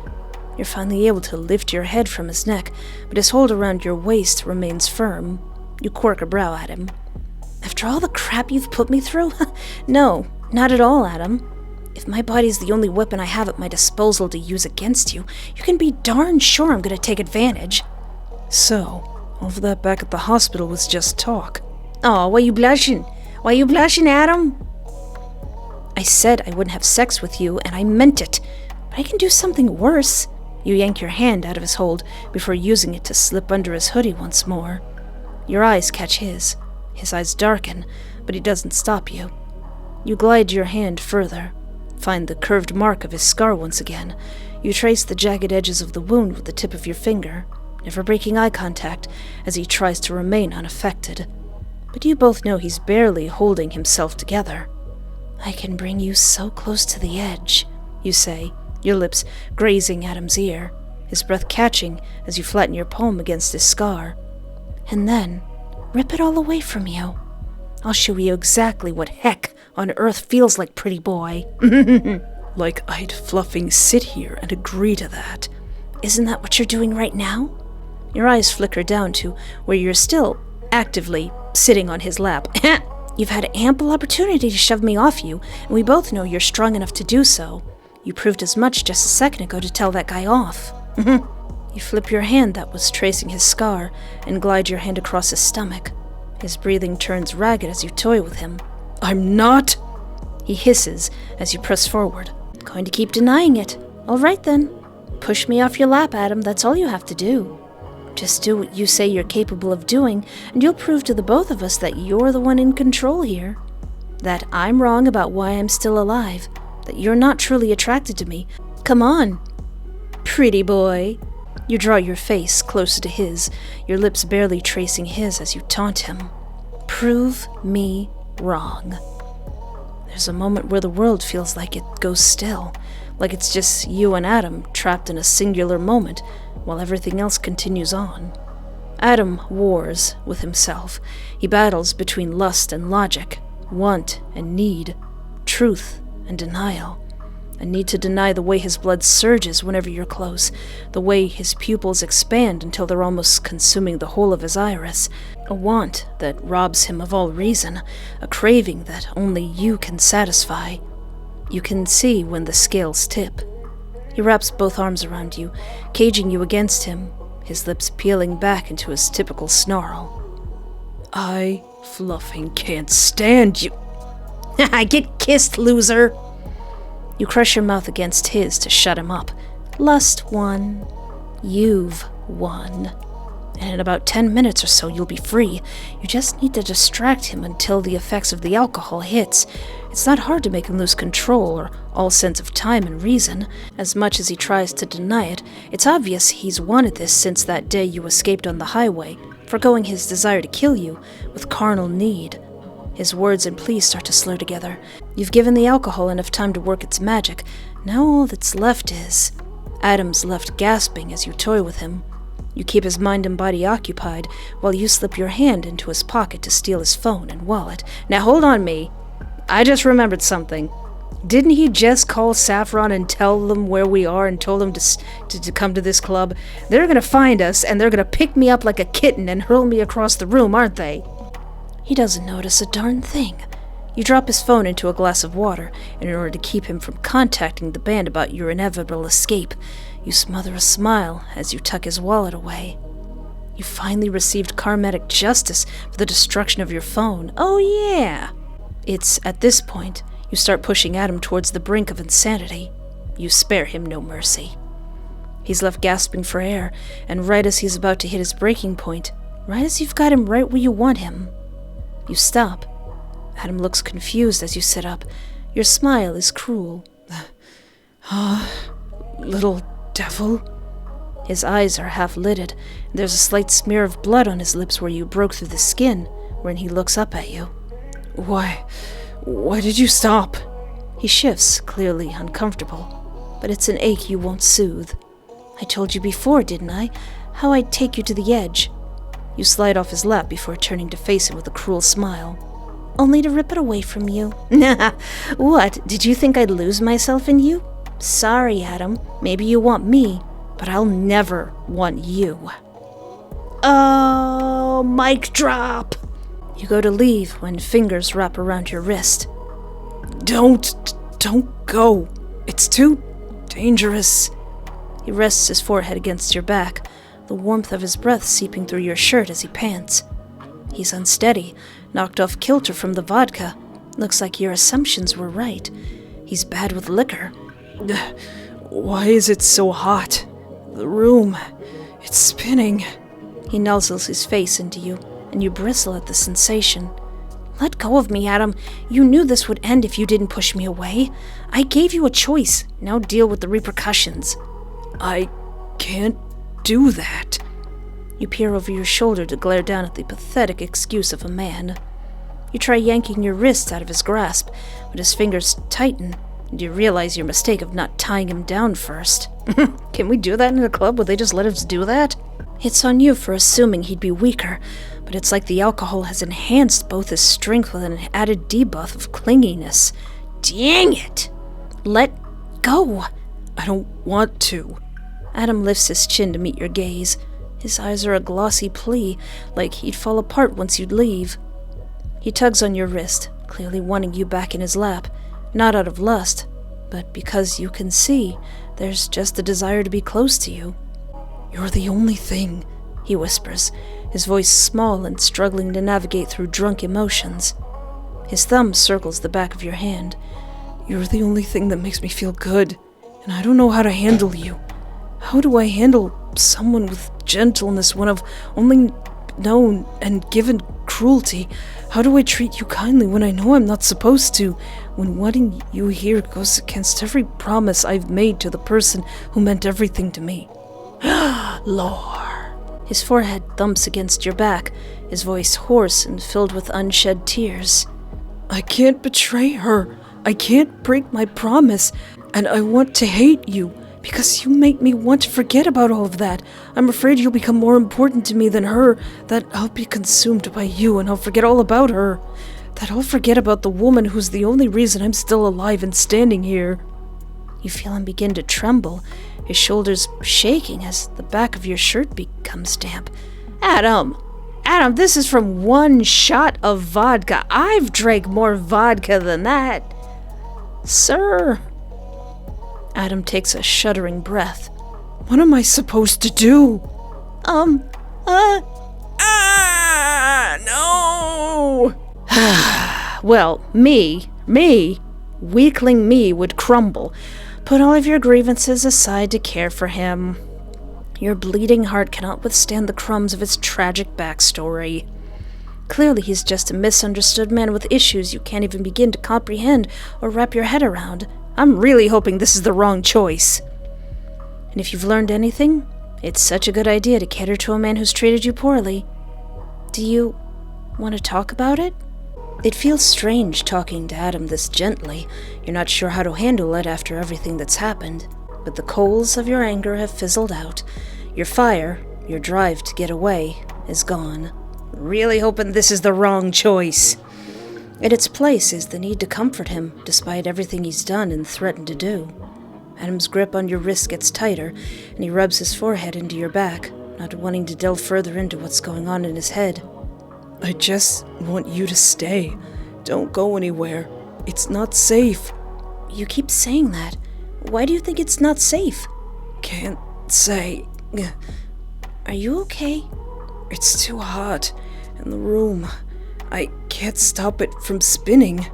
You're finally able to lift your head from his neck, but his hold around your waist remains firm. You quirk a brow at him. After all the crap you've put me through? No, not at all, Adam. If my body's the only weapon I have at my disposal to use against you, you can be darn sure I'm gonna take advantage. So, all of that back at the hospital was just talk. Aw, why you blushing? Why you blushing, Adam? I said I wouldn't have sex with you, and I meant it. But I can do something worse. You yank your hand out of his hold before using it to slip under his hoodie once more. Your eyes catch his. His eyes darken, but he doesn't stop you. You glide your hand further, find the curved mark of his scar once again. You trace the jagged edges of the wound with the tip of your finger, never breaking eye contact as he tries to remain unaffected. But you both know he's barely holding himself together. I can bring you so close to the edge, you say, your lips grazing Adam's ear, his breath catching as you flatten your palm against his scar. And then, rip it all away from you. I'll show you exactly what heck on earth feels like, pretty boy. Like I'd fluffing sit here and agree to that. Isn't that what you're doing right now? Your eyes flicker down to where you're still actively sitting on his lap. You've had ample opportunity to shove me off you, and we both know you're strong enough to do so. You proved as much just a second ago to tell that guy off. You flip your hand that was tracing his scar and glide your hand across his stomach. His breathing turns ragged as you toy with him. I'm not! He hisses as you press forward. Going to keep denying it. All right then. Push me off your lap, Adam. That's all you have to do. Just do what you say you're capable of doing, and you'll prove to the both of us that you're the one in control here. That I'm wrong about why I'm still alive. That you're not truly attracted to me. Come on. Pretty boy. You draw your face closer to his, your lips barely tracing his as you taunt him. Prove me wrong. There's a moment where the world feels like it goes still, like it's just you and Adam trapped in a singular moment while everything else continues on. Adam wars with himself. He battles between lust and logic, want and need, truth and denial. A need to deny the way his blood surges whenever you're close, the way his pupils expand until they're almost consuming the whole of his iris, a want that robs him of all reason, a craving that only you can satisfy. You can see when the scales tip. He wraps both arms around you, caging you against him, his lips peeling back into his typical snarl. I fluffing can't stand you. Get kissed, loser! You crush your mouth against his to shut him up. Lust won. You've won. And in about 10 minutes or so, you'll be free. You just need to distract him until the effects of the alcohol hits. It's not hard to make him lose control or all sense of time and reason. As much as he tries to deny it, it's obvious he's wanted this since that day you escaped on the highway, forgoing his desire to kill you with carnal need. His words and pleas start to slur together. You've given the alcohol enough time to work its magic. Now all that's left is... Adam's left gasping as you toy with him. You keep his mind and body occupied while you slip your hand into his pocket to steal his phone and wallet. Now hold on, me. I just remembered something. Didn't he just call Saffron and tell them where we are and told them to come to this club? They're gonna find us and they're gonna pick me up like a kitten and hurl me across the room, aren't they? He doesn't notice a darn thing. You drop his phone into a glass of water, and in order to keep him from contacting the band about your inevitable escape, you smother a smile as you tuck his wallet away. You finally received karmatic justice for the destruction of your phone. Oh yeah! It's at this point you start pushing Adam towards the brink of insanity. You spare him no mercy. He's left gasping for air, and right as he's about to hit his breaking point, right as you've got him right where you want him, you stop. Adam looks confused as you sit up. Your smile is cruel. Little devil? His eyes are half-lidded, and there's a slight smear of blood on his lips where you broke through the skin, when he looks up at you. Why did you stop? He shifts, clearly uncomfortable, but it's an ache you won't soothe. I told you before, didn't I, how I'd take you to the edge. You slide off his lap before turning to face him with a cruel smile. Only to rip it away from you. What, did you think I'd lose myself in you? Sorry, Adam. Maybe you want me, but I'll never want you. Oh, mic drop. You go to leave when fingers wrap around your wrist. Don't go. It's too dangerous. He rests his forehead against your back, the warmth of his breath seeping through your shirt as he pants. He's unsteady, knocked off kilter from the vodka. Looks like your assumptions were right. He's bad with liquor. Why is it so hot? The room, it's spinning. He nuzzles his face into you, and you bristle at the sensation. Let go of me, Adam. You knew this would end if you didn't push me away. I gave you a choice. Now deal with the repercussions. I can't do that. You peer over your shoulder to glare down at the pathetic excuse of a man. You try yanking your wrists out of his grasp, but his fingers tighten, and you realize your mistake of not tying him down first. Can we do that in a club? Would they just let us do that? It's on you for assuming he'd be weaker, but it's like the alcohol has enhanced both his strength with an added debuff of clinginess. Dang it! Let go. I don't want to. Adam lifts his chin to meet your gaze. His eyes are a glossy plea, like he'd fall apart once you'd leave. He tugs on your wrist, clearly wanting you back in his lap, not out of lust, but because you can see there's just a desire to be close to you. You're the only thing, he whispers, his voice small and struggling to navigate through drunk emotions. His thumb circles the back of your hand. You're the only thing that makes me feel good, and I don't know how to handle you. How do I handle someone with gentleness when I've only known and given cruelty? How do I treat you kindly when I know I'm not supposed to? When wanting you here goes against every promise I've made to the person who meant everything to me. Lore. His forehead thumps against your back, his voice hoarse and filled with unshed tears. I can't betray her. I can't break my promise, and I want to hate you. Because you make me want to forget about all of that. I'm afraid you'll become more important to me than her, that I'll be consumed by you and I'll forget all about her. That I'll forget about the woman who's the only reason I'm still alive and standing here. You feel him begin to tremble, his shoulders shaking as the back of your shirt becomes damp. Adam, this is from one shot of vodka. I've drank more vodka than that. Sir. Adam takes a shuddering breath. What am I supposed to do? No! Well, me, weakling me would crumble. Put all of your grievances aside to care for him. Your bleeding heart cannot withstand the crumbs of his tragic backstory. Clearly he's just a misunderstood man with issues you can't even begin to comprehend or wrap your head around. I'm really hoping this is the wrong choice. And if you've learned anything, it's such a good idea to cater to a man who's treated you poorly. Do you want to talk about it? It feels strange talking to Adam this gently. You're not sure how to handle it after everything that's happened. But the coals of your anger have fizzled out. Your fire, your drive to get away, is gone. Really hoping this is the wrong choice. In its place is the need to comfort him, despite everything he's done and threatened to do. Adam's grip on your wrist gets tighter, and he rubs his forehead into your back, not wanting to delve further into what's going on in his head. I just want you to stay. Don't go anywhere. It's not safe. You keep saying that. Why do you think it's not safe? Can't say. Are you okay? It's too hot in the room. I can't stop it from spinning.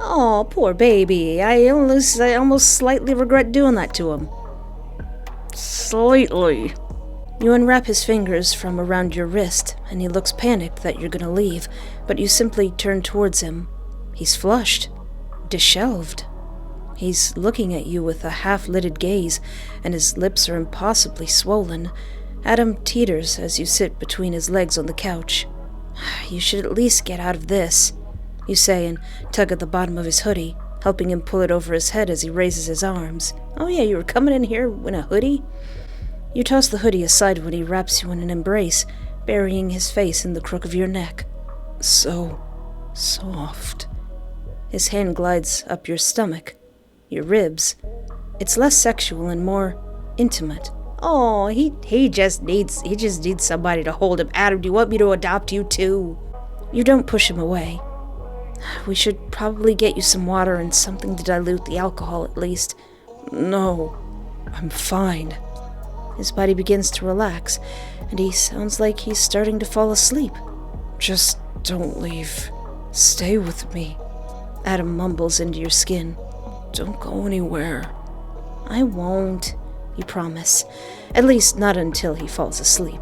Oh, poor baby. I almost slightly regret doing that to him. Slightly. You unwrap his fingers from around your wrist, and he looks panicked that you're gonna leave, but you simply turn towards him. He's flushed, disheveled. He's looking at you with a half-lidded gaze, and his lips are impossibly swollen. Adam teeters as you sit between his legs on the couch. You should at least get out of this, you say, and tug at the bottom of his hoodie, helping him pull it over his head as he raises his arms. Oh yeah, you were coming in here in a hoodie? You toss the hoodie aside when he wraps you in an embrace, burying his face in the crook of your neck. So soft. His hand glides up your stomach, your ribs. It's less sexual and more intimate. Oh, he just needs somebody to hold him. Adam, do you want me to adopt you too? You don't push him away. We should probably get you some water and something to dilute the alcohol at least. No, I'm fine. His body begins to relax, and he sounds like he's starting to fall asleep. Just don't leave. Stay with me. Adam mumbles into your skin. Don't go anywhere. I won't, you promise. At least not until he falls asleep.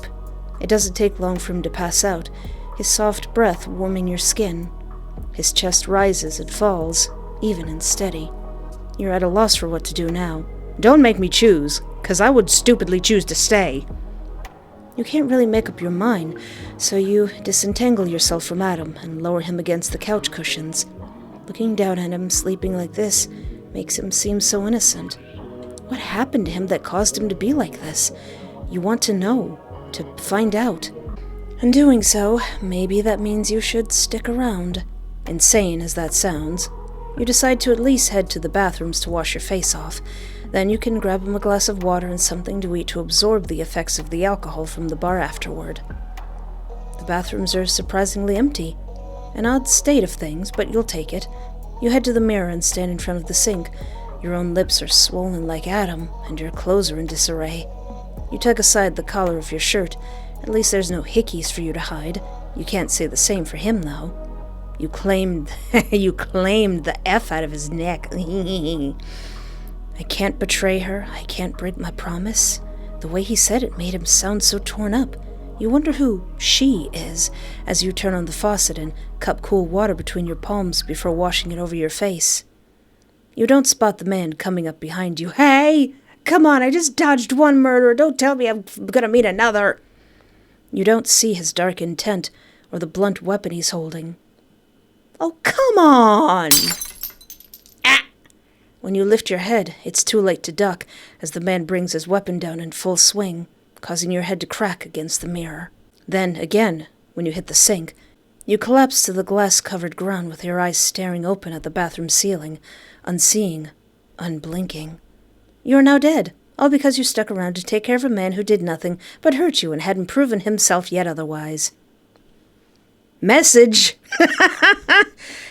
It doesn't take long for him to pass out, his soft breath warming your skin. His chest rises and falls, even and steady. You're at a loss for what to do now. Don't make me choose, 'cause I would stupidly choose to stay. You can't really make up your mind, so you disentangle yourself from Adam and lower him against the couch cushions. Looking down at him sleeping like this makes him seem so innocent. What happened to him that caused him to be like this? You want to know, to find out. In doing so, maybe that means you should stick around. Insane as that sounds, you decide to at least head to the bathrooms to wash your face off. Then you can grab him a glass of water and something to eat to absorb the effects of the alcohol from the bar afterward. The bathrooms are surprisingly empty. An odd state of things, but you'll take it. You head to the mirror and stand in front of the sink. Your own lips are swollen like Adam, and your clothes are in disarray. You tug aside the collar of your shirt. At least there's no hickeys for you to hide. You can't say the same for him, though. You claimed the F out of his neck. I can't betray her. I can't break my promise. The way he said it made him sound so torn up. You wonder who she is as you turn on the faucet and cup cool water between your palms before washing it over your face. You don't spot the man coming up behind you. Hey! Come on, I just dodged one murderer. Don't tell me I'm gonna meet another. You don't see his dark intent or the blunt weapon he's holding. Oh, come on! Ah! When you lift your head, it's too late to duck as the man brings his weapon down in full swing, causing your head to crack against the mirror. Then, again, when you hit the sink, you collapse to the glass-covered ground with your eyes staring open at the bathroom ceiling, unseeing, unblinking. You are now dead, all because you stuck around to take care of a man who did nothing but hurt you and hadn't proven himself yet otherwise. Message!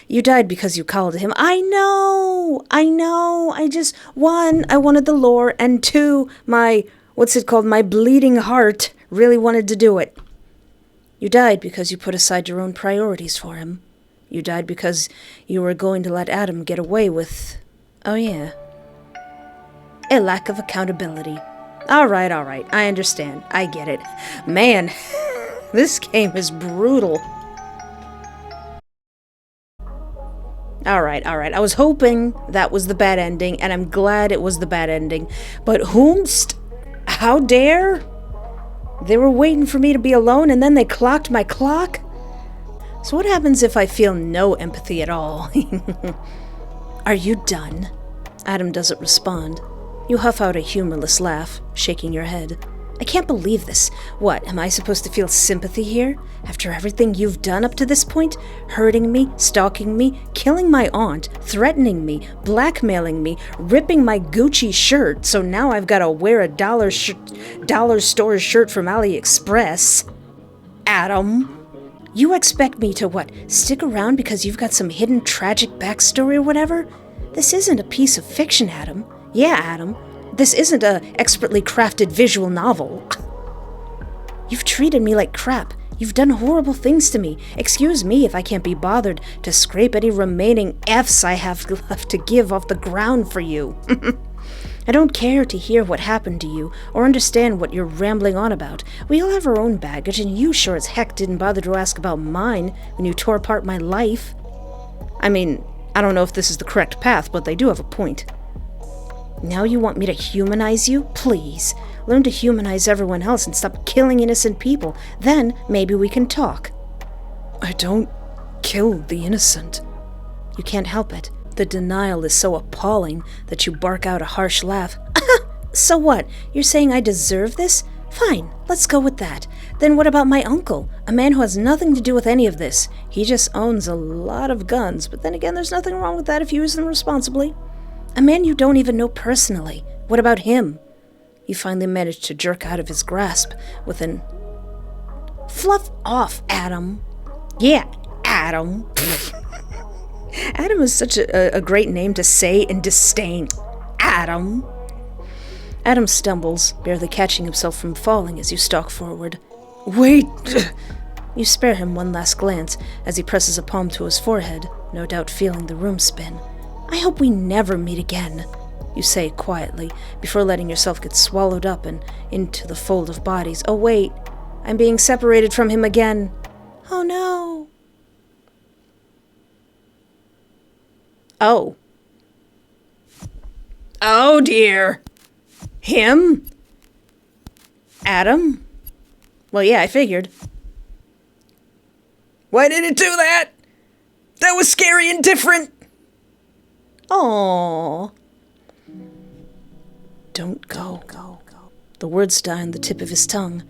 You died because you called him. I know. One, I wanted the lore, and two, my bleeding heart really wanted to do it. You died because you put aside your own priorities for him. You died because you were going to let Adam get away with, a lack of accountability. All right, I understand. I get it. Man, this game is brutal. All right. I was hoping that was the bad ending, and I'm glad it was the bad ending. But how dare? They were waiting for me to be alone, and then they clocked my clock? So what happens if I feel no empathy at all? Are you done? Adam doesn't respond. You huff out a humorless laugh, shaking your head. I can't believe this. What, am I supposed to feel sympathy here? After everything you've done up to this point? Hurting me, stalking me, killing my aunt, threatening me, blackmailing me, ripping my Gucci shirt, so now I've got to wear a dollar store shirt from AliExpress. Adam, you expect me to what, stick around because you've got some hidden tragic backstory or whatever? This isn't a piece of fiction, Adam. Yeah, Adam. This isn't a expertly crafted visual novel. You've treated me like crap. You've done horrible things to me. Excuse me if I can't be bothered to scrape any remaining F's I have left to give off the ground for you. I don't care to hear what happened to you or understand what you're rambling on about. We all have our own baggage, and you sure as heck didn't bother to ask about mine when you tore apart my life. I mean, I don't know if this is the correct path, but they do have a point. Now you want me to humanize you? Please, learn to humanize everyone else and stop killing innocent people. Then maybe we can talk. I don't kill the innocent. You can't help it. The denial is so appalling that you bark out a harsh laugh. So what? You're saying I deserve this? Fine, let's go with that. Then what about my uncle? A man who has nothing to do with any of this. He just owns a lot of guns, but then again, there's nothing wrong with that if you use them responsibly. A man you don't even know personally. What about him? You finally manage to jerk out of his grasp with an Fluff off, Adam. Yeah, Adam. Adam is such a great name to say in disdain. Adam. Adam stumbles, barely catching himself from falling as you stalk forward. Wait! You spare him one last glance as he presses a palm to his forehead, no doubt feeling the room spin. I hope we never meet again, you say quietly, before letting yourself get swallowed up and into the fold of bodies. Oh wait, I'm being separated from him again. Oh no. Oh. Oh dear. Him? Adam? Well, yeah, I figured. Why did it do that? That was scary and different. Aww. Don't go. The words die on the tip of his tongue.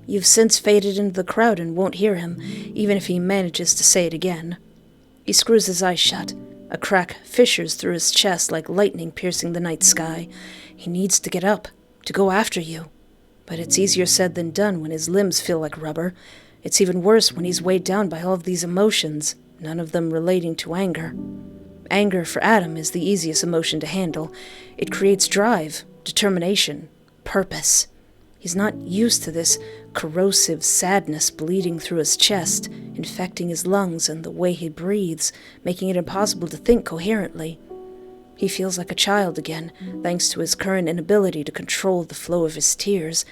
You've since faded into the crowd and won't hear him, even if he manages to say it again. He screws his eyes shut. A crack fissures through his chest like lightning piercing the night sky. He needs to get up, to go after you. But it's easier said than done when his limbs feel like rubber. It's even worse when he's weighed down by all of these emotions, none of them relating to anger. Anger for Adam is the easiest emotion to handle. It creates drive, determination, purpose. He's not used to this corrosive sadness bleeding through his chest, infecting his lungs and the way he breathes, making it impossible to think coherently. He feels like a child again, thanks to his current inability to control the flow of his tears.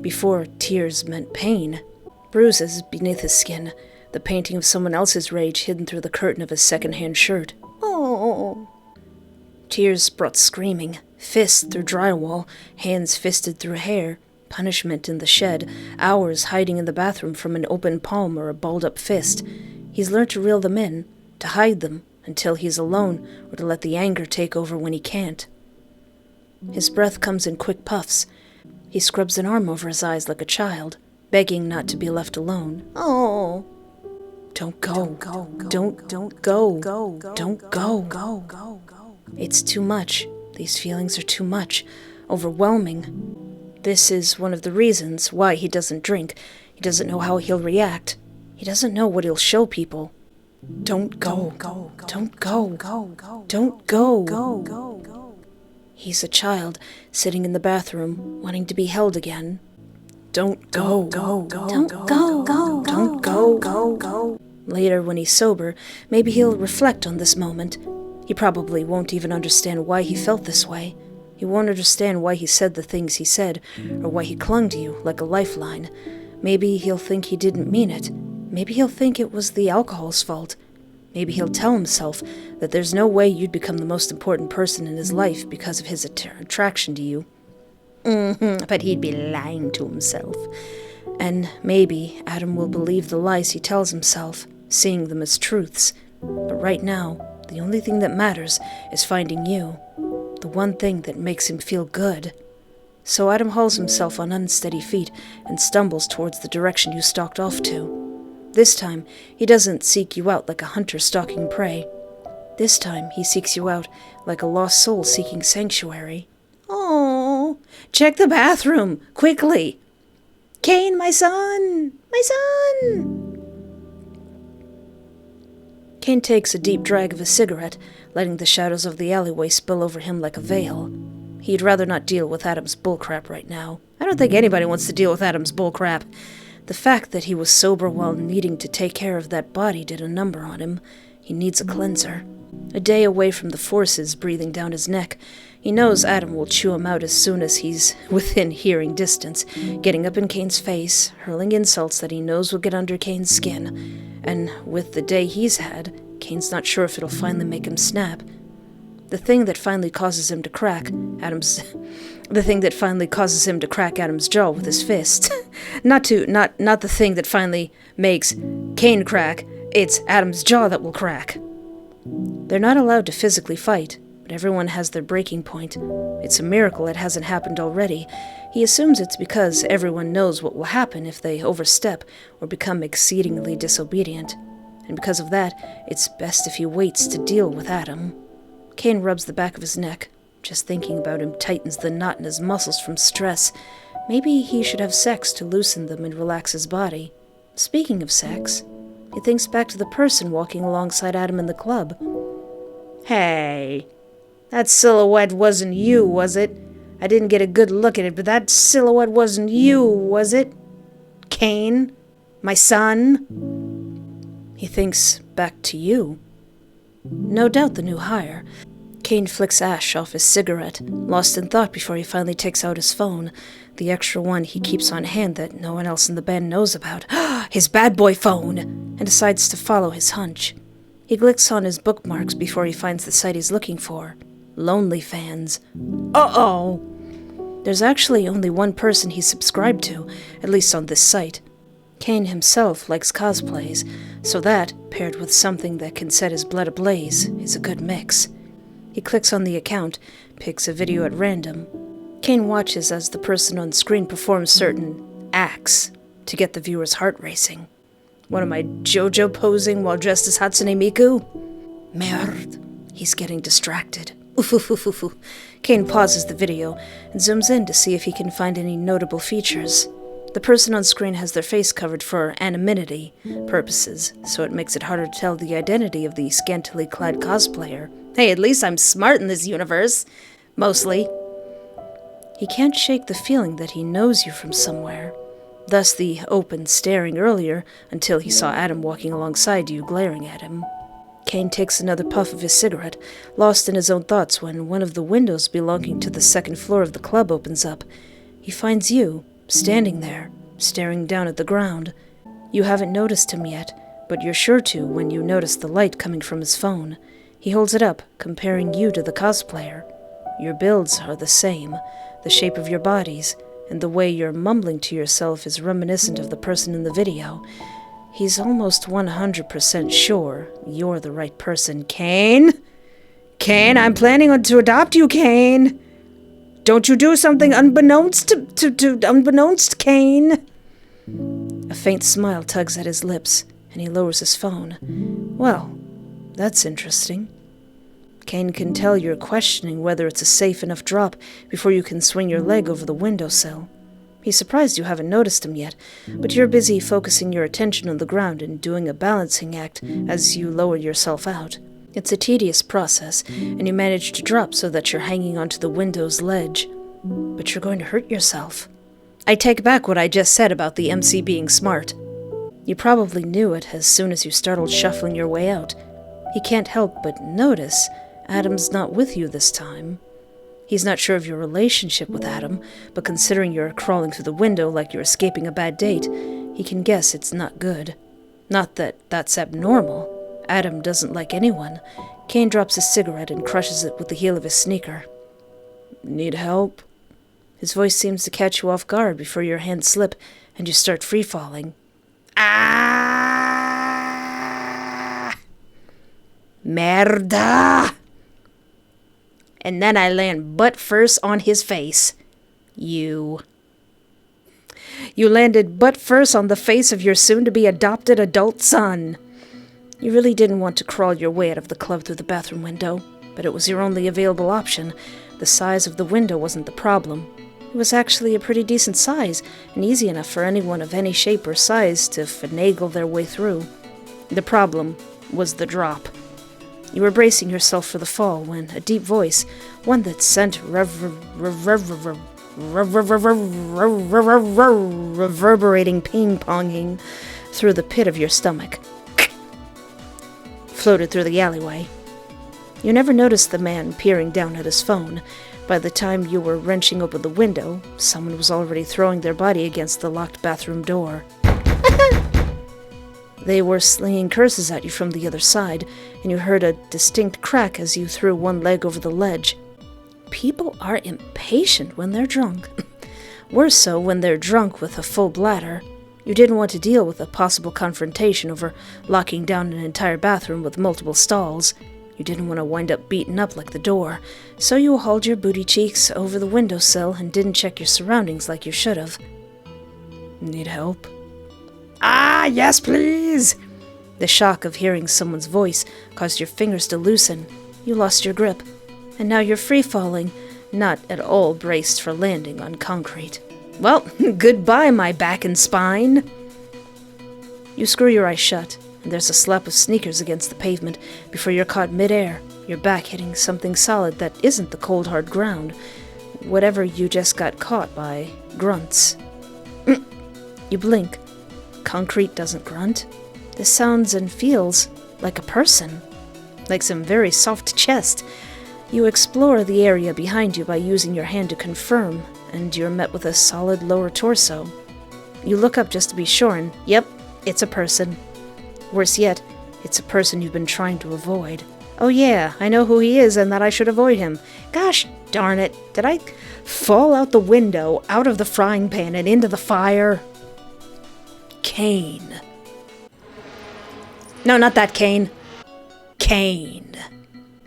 Before, tears meant pain. Bruises beneath his skin, the painting of someone else's rage hidden through the curtain of his second-hand shirt. Oh. Tears brought screaming, fists through drywall, hands fisted through hair, punishment in the shed, hours hiding in the bathroom from an open palm or a balled-up fist. He's learned to reel them in, to hide them until he's alone, or to let the anger take over when he can't. His breath comes in quick puffs. He scrubs an arm over his eyes like a child, begging not to be left alone. Oh. Don't go. Don't go. It's too much. These feelings are too much. Overwhelming. This is one of the reasons why he doesn't drink. He doesn't know how he'll react. He doesn't know what he'll show people. Don't go. Don't go. He's a child, sitting in the bathroom, wanting to be held again. Don't go. Don't go. Later, when he's sober, maybe he'll reflect on this moment. He probably won't even understand why he felt this way. He won't understand why he said the things he said, or why he clung to you like a lifeline. Maybe he'll think he didn't mean it. Maybe he'll think it was the alcohol's fault. Maybe he'll tell himself that there's no way you'd become the most important person in his life because of his attraction to you. But he'd be lying to himself. And maybe Adam will believe the lies he tells himself, seeing them as truths. But right now, the only thing that matters is finding you. The one thing that makes him feel good. So Adam hauls himself on unsteady feet and stumbles towards the direction you stalked off to. This time, he doesn't seek you out like a hunter stalking prey. This time, he seeks you out like a lost soul seeking sanctuary. Oh, check the bathroom, quickly! Kane, my son! My son! Kane takes a deep drag of a cigarette, letting the shadows of the alleyway spill over him like a veil. He'd rather not deal with Adam's bullcrap right now. I don't think anybody wants to deal with Adam's bullcrap. The fact that he was sober while needing to take care of that body did a number on him. He needs a cleanser. A day away from the forces breathing down his neck, he knows Adam will chew him out as soon as he's within hearing distance, getting up in Kane's face, hurling insults that he knows will get under Kane's skin. And with the day he's had, Kane's not sure if it'll finally make him snap. The thing that finally causes him to crack Adam's jaw with his fist. Not the thing that finally makes Kane crack. It's Adam's jaw that will crack. They're not allowed to physically fight, but everyone has their breaking point. It's a miracle it hasn't happened already. He assumes it's because everyone knows what will happen if they overstep or become exceedingly disobedient. And because of that, it's best if he waits to deal with Adam. Kane rubs the back of his neck. Just thinking about him tightens the knot in his muscles from stress. Maybe he should have sex to loosen them and relax his body. Speaking of sex, he thinks back to the person walking alongside Adam in the club. Hey, that silhouette wasn't you, was it? I didn't get a good look at it, but that silhouette wasn't you, was it? Kane? My son? He thinks back to you. No doubt the new hire. Kane flicks ash off his cigarette, lost in thought before he finally takes out his phone, the extra one he keeps on hand that no one else in the band knows about. His bad boy phone! And decides to follow his hunch. He clicks on his bookmarks before he finds the site he's looking for. Lonely Fans. Uh-oh! There's actually only one person he's subscribed to, at least on this site. Kane himself likes cosplays, so that, paired with something that can set his blood ablaze, is a good mix. He clicks on the account, picks a video at random. Kane watches as the person on screen performs certain acts to get the viewer's heart racing. What am I, JoJo posing while dressed as Hatsune Miku? Merde. He's getting distracted. Oof. Kane pauses the video and zooms in to see if he can find any notable features. The person on screen has their face covered for anonymity purposes, so it makes it harder to tell the identity of the scantily clad cosplayer. Hey, at least I'm smart in this universe. Mostly. He can't shake the feeling that he knows you from somewhere. Thus the open staring earlier until he saw Adam walking alongside you, glaring at him. Kane takes another puff of his cigarette, lost in his own thoughts when one of the windows belonging to the second floor of the club opens up. He finds you, standing there, staring down at the ground. You haven't noticed him yet, but you're sure to when you notice the light coming from his phone. He holds it up, comparing you to the cosplayer. Your builds are the same, the shape of your bodies, and the way you're mumbling to yourself is reminiscent of the person in the video. He's almost 100% sure you're the right person. Kane? Kane, I'm planning to adopt you, Kane! Don't you do something unbeknownst unbeknownst, Kane? A faint smile tugs at his lips, and he lowers his phone. Well, that's interesting. Kane can tell you're questioning whether it's a safe enough drop before you can swing your leg over the windowsill. He's surprised you haven't noticed him yet, but you're busy focusing your attention on the ground and doing a balancing act as you lower yourself out. It's a tedious process, and you manage to drop so that you're hanging onto the window's ledge. But you're going to hurt yourself. I take back what I just said about the MC being smart. You probably knew it as soon as you started shuffling your way out. He can't help but notice Adam's not with you this time. He's not sure of your relationship with Adam, but considering you're crawling through the window like you're escaping a bad date, he can guess it's not good. Not that that's abnormal. Adam doesn't like anyone. Kane drops his cigarette and crushes it with the heel of his sneaker. Need help? His voice seems to catch you off guard before your hands slip and you start free-falling. Ah! Merda! And then I land butt first on his face. You landed butt first on the face of your soon-to-be adopted adult son. You really didn't want to crawl your way out of the club through the bathroom window, but it was your only available option. The size of the window wasn't the problem. It was actually a pretty decent size, and easy enough for anyone of any shape or size to finagle their way through. The problem was the drop. You were bracing yourself for the fall when a deep voice, one that sent reverberating ping-ponging through the pit of your stomach, floated through the alleyway. You never noticed the man peering down at his phone. By the time you were wrenching open the window, someone was already throwing their body against the locked bathroom door. They were slinging curses at you from the other side, and you heard a distinct crack as you threw one leg over the ledge. People are impatient when they're drunk. Worse so when they're drunk with a full bladder. You didn't want to deal with a possible confrontation over locking down an entire bathroom with multiple stalls. You didn't want to wind up beaten up like the door, so you hauled your booty cheeks over the windowsill and didn't check your surroundings like you should have. Need help? Ah, yes, please! The shock of hearing someone's voice caused your fingers to loosen. You lost your grip, and now you're free-falling, not at all braced for landing on concrete. Well, goodbye, my back and spine. You screw your eyes shut, and there's a slap of sneakers against the pavement before you're caught mid-air, your back hitting something solid that isn't the cold, hard ground. Whatever you just got caught by grunts. You blink. Concrete doesn't grunt. This sounds and feels like a person, like some very soft chest. You explore the area behind you by using your hand to confirm, and you're met with a solid lower torso. You look up just to be sure, and yep, it's a person. Worse yet, it's a person you've been trying to avoid. Oh yeah, I know who he is and that I should avoid him. Gosh darn it, did I fall out the window, out of the frying pan, and into the fire? Kane. No, not that Kane. Kane.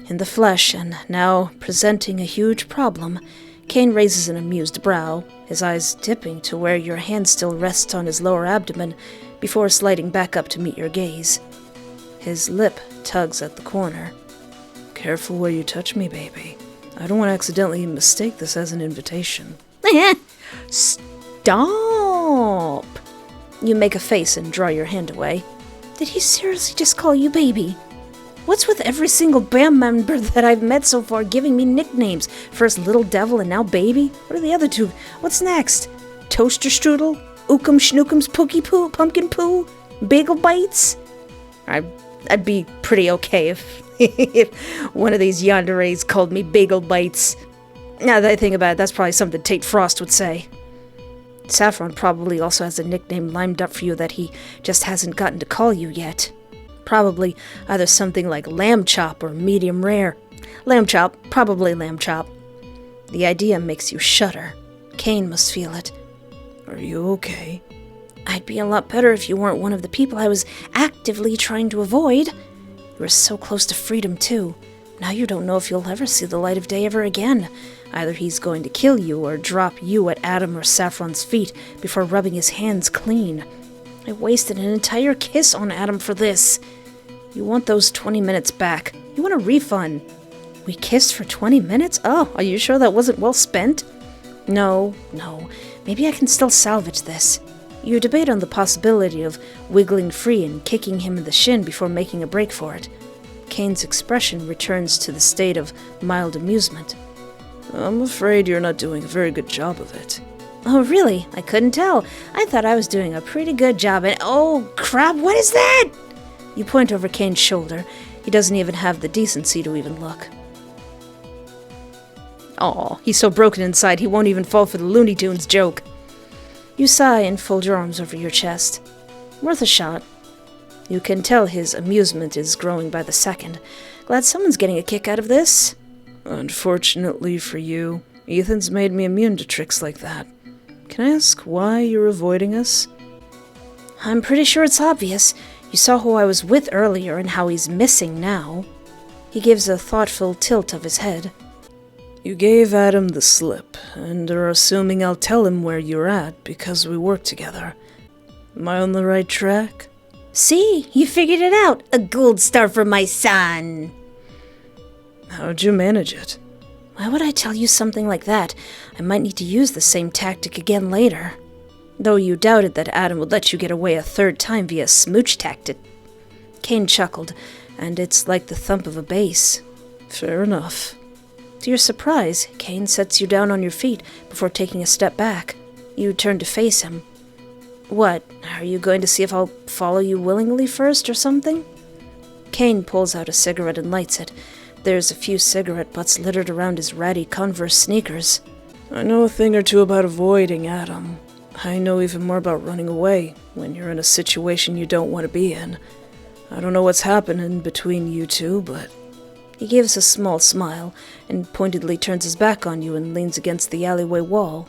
In the flesh, and now presenting a huge problem, Kane raises an amused brow, his eyes dipping to where your hand still rests on his lower abdomen before sliding back up to meet your gaze. His lip tugs at the corner. Careful where you touch me, baby. I don't want to accidentally mistake this as an invitation. Stop! You make a face and draw your hand away. Did he seriously just call you baby? What's with every single band member that I've met so far giving me nicknames? First Little Devil and now Baby? What are the other two? What's next? Toaster Strudel? Ookum Schnookums Pookie Poo? Pumpkin Poo? Bagel Bites? I'd be pretty okay if one of these yanderes called me Bagel Bites. Now that I think about it, that's probably something Tate Frost would say. Saffron probably also has a nickname lined up for you that he just hasn't gotten to call you yet. Probably either something like Lamb Chop or Medium Rare. Lamb Chop, probably Lamb Chop. The idea makes you shudder. Kane must feel it. Are you okay? I'd be a lot better if you weren't one of the people I was actively trying to avoid. You were so close to freedom, too. Now you don't know if you'll ever see the light of day ever again. Either he's going to kill you or drop you at Adam or Saffron's feet before rubbing his hands clean. I wasted an entire kiss on Adam for this. You want those 20 minutes back. You want a refund. We kissed for 20 minutes? Oh, are you sure that wasn't well spent? No. Maybe I can still salvage this. You debate on the possibility of wiggling free and kicking him in the shin before making a break for it. Kane's expression returns to the state of mild amusement. I'm afraid you're not doing a very good job of it. Oh, really? I couldn't tell. I thought I was doing a pretty good job, and oh, crap, what is that? You point over Kane's shoulder. He doesn't even have the decency to even look. Aw, he's so broken inside he won't even fall for the Looney Tunes joke. You sigh and fold your arms over your chest. Worth a shot. You can tell his amusement is growing by the second. Glad someone's getting a kick out of this. Unfortunately for you, Ethan's made me immune to tricks like that. Can I ask why you're avoiding us? I'm pretty sure it's obvious. You saw who I was with earlier and how he's missing now. He gives a thoughtful tilt of his head. You gave Adam the slip, and are assuming I'll tell him where you're at because we work together. Am I on the right track? See, you figured it out. A gold star for my son. How'd you manage it? Why would I tell you something like that? I might need to use the same tactic again later. Though you doubted that Adam would let you get away a third time via smooch tactic. Kane chuckled, and it's like the thump of a bass. Fair enough. To your surprise, Kane sets you down on your feet before taking a step back. You turn to face him. What, are you going to see if I'll follow you willingly first or something? Kane pulls out a cigarette and lights it. There's a few cigarette butts littered around his ratty Converse sneakers. I know a thing or two about avoiding Adam. I know even more about running away when you're in a situation you don't want to be in. I don't know what's happening between you two, but... He gives a small smile and pointedly turns his back on you and leans against the alleyway wall.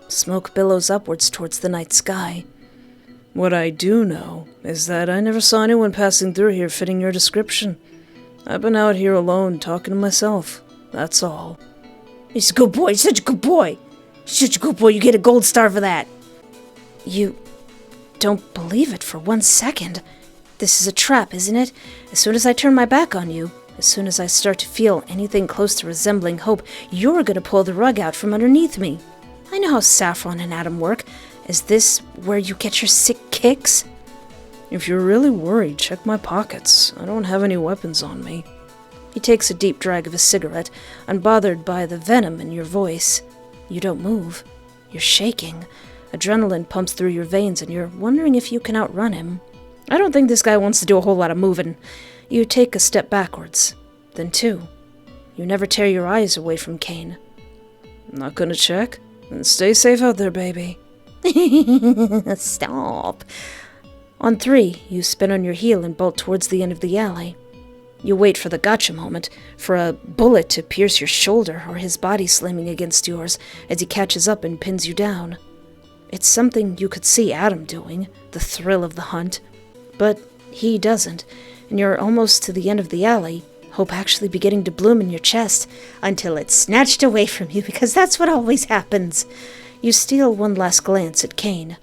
Smoke billows upwards towards the night sky. What I do know is that I never saw anyone passing through here fitting your description. I've been out here alone talking to myself. That's all. He's a good boy. Such a good boy. Such a good boy. You get a gold star for that. You don't believe it for 1 second. This is a trap, isn't it? As soon as I turn my back on you, As soon as I start to feel anything close to resembling hope, you're gonna pull the rug out from underneath me. I know how Saffron and Adam work. Is this where you get your sick kicks? If you're really worried, check my pockets. I don't have any weapons on me. He takes a deep drag of a cigarette, unbothered by the venom in your voice. You don't move. You're shaking. Adrenaline pumps through your veins, and you're wondering if you can outrun him. I don't think this guy wants to do a whole lot of moving. You take a step backwards, then two. You never tear your eyes away from C.A.K.E. Not gonna check? Then stay safe out there, baby. Stop. On three, you spin on your heel and bolt towards the end of the alley. You wait for the gotcha moment, for a bullet to pierce your shoulder or his body slamming against yours as he catches up and pins you down. It's something you could see Adam doing, the thrill of the hunt. But he doesn't, and you're almost to the end of the alley, hope actually beginning to bloom in your chest, until it's snatched away from you, because that's what always happens. You steal one last glance at C.A.K.E.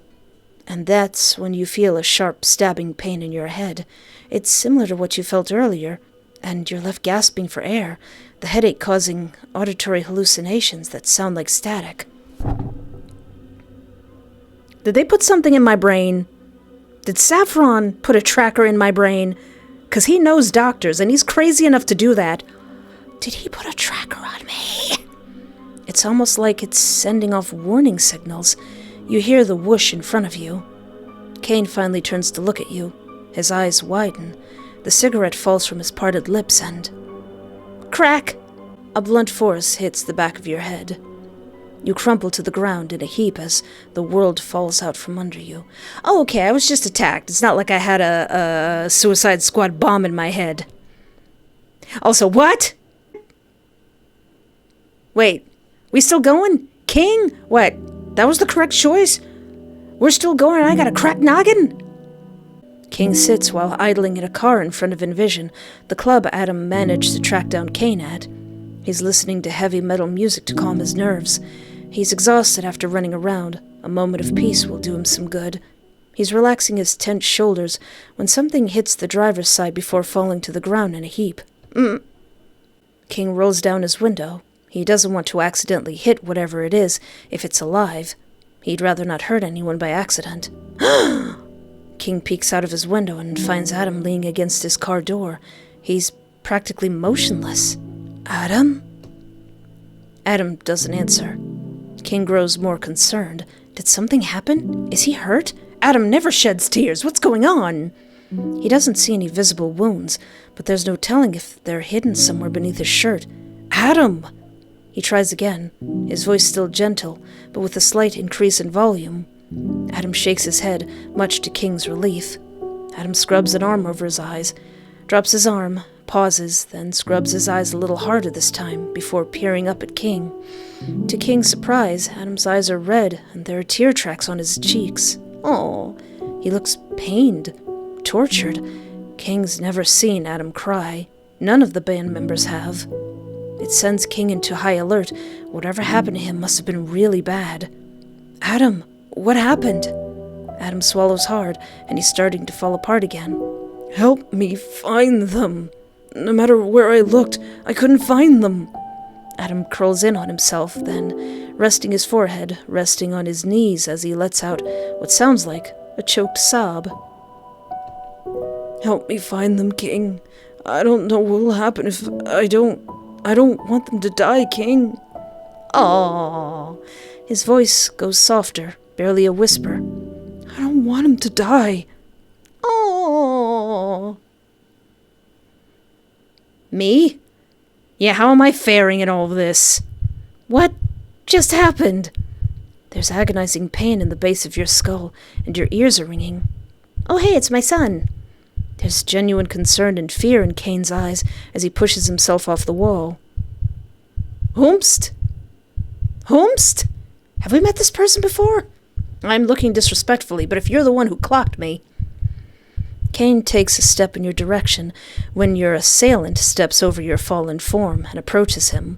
And that's when you feel a sharp stabbing pain in your head. It's similar to what you felt earlier, and you're left gasping for air, the headache causing auditory hallucinations that sound like static. Did they put something in my brain? Did Saffron put a tracker in my brain? 'Cause he knows doctors, and he's crazy enough to do that. Did he put a tracker on me? It's almost like it's sending off warning signals. You hear the whoosh in front of you. C.A.K.E. finally turns to look at you. His eyes widen. The cigarette falls from his parted lips and... Crack! A blunt force hits the back of your head. You crumple to the ground in a heap as the world falls out from under you. Oh, okay, I was just attacked. It's not like I had a Suicide Squad bomb in my head. Also, what? Wait, we still going? King? What? That was the correct choice? We're still going and I got a cracked noggin? King sits while idling in a car in front of Envision, the club Adam managed to track down C.A.K.E. at. He's listening to heavy metal music to calm his nerves. He's exhausted after running around. A moment of peace will do him some good. He's relaxing his tense shoulders when something hits the driver's side before falling to the ground in a heap. King rolls down his window. He doesn't want to accidentally hit whatever it is if it's alive. He'd rather not hurt anyone by accident. King peeks out of his window and finds Adam leaning against his car door. He's practically motionless. Adam? Adam doesn't answer. King grows more concerned. Did something happen? Is he hurt? Adam never sheds tears. What's going on? He doesn't see any visible wounds, but there's no telling if they're hidden somewhere beneath his shirt. Adam! He tries again, his voice still gentle, but with a slight increase in volume. Adam shakes his head, much to King's relief. Adam scrubs an arm over his eyes, drops his arm, pauses, then scrubs his eyes a little harder this time, before peering up at King. To King's surprise, Adam's eyes are red, and there are tear tracks on his cheeks. Oh, he looks pained, tortured. King's never seen Adam cry. None of the band members have. It sends King into high alert. Whatever happened to him must have been really bad. Adam, what happened? Adam swallows hard, and he's starting to fall apart again. Help me find them. No matter where I looked, I couldn't find them. Adam curls in on himself, then, resting his forehead, resting on his knees as he lets out what sounds like a choked sob. Help me find them, King. I don't know what will happen if I don't want them to die, King. Aww. His voice goes softer, barely a whisper. I don't want him to die. Aww. Me? Yeah, how am I faring in all of this? What just happened? There's agonizing pain in the base of your skull, and your ears are ringing. Oh, hey, it's my son. There's genuine concern and fear in C.A.K.E.'s eyes as he pushes himself off the wall. Whomst? Whomst? Have we met this person before? I'm looking disrespectfully, but if you're the one who clocked me... C.A.K.E. takes a step in your direction when your assailant steps over your fallen form and approaches him.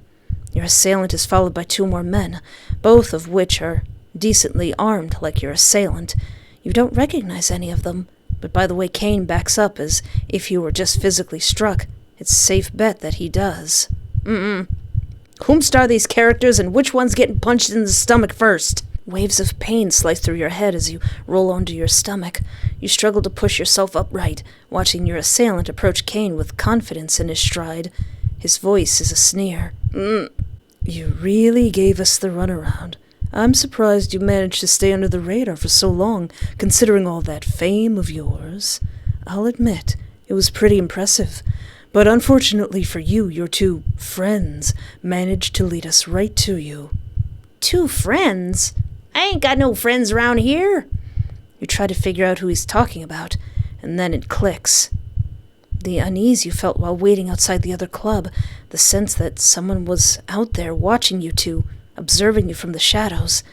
Your assailant is followed by two more men, both of which are decently armed like your assailant. You don't recognize any of them, but by the way C.A.K.E. backs up as if you were just physically struck, It's a safe bet that he does. Whomst are these characters, and which one's getting punched in the stomach first? Waves of pain slice through your head as you roll onto your stomach. You struggle to push yourself upright, watching your assailant approach C.A.K.E with confidence in his stride. His voice is a sneer. You really gave us the runaround. I'm surprised you managed to stay under the radar for so long, considering all that fame of yours. I'll admit, it was pretty impressive. But unfortunately for you, your two friends managed to lead us right to you. 2 friends? I ain't got no friends around here. You try to figure out who he's talking about, and then it clicks. The unease you felt while waiting outside the other club, the sense that someone was out there watching you two, observing you from the shadows.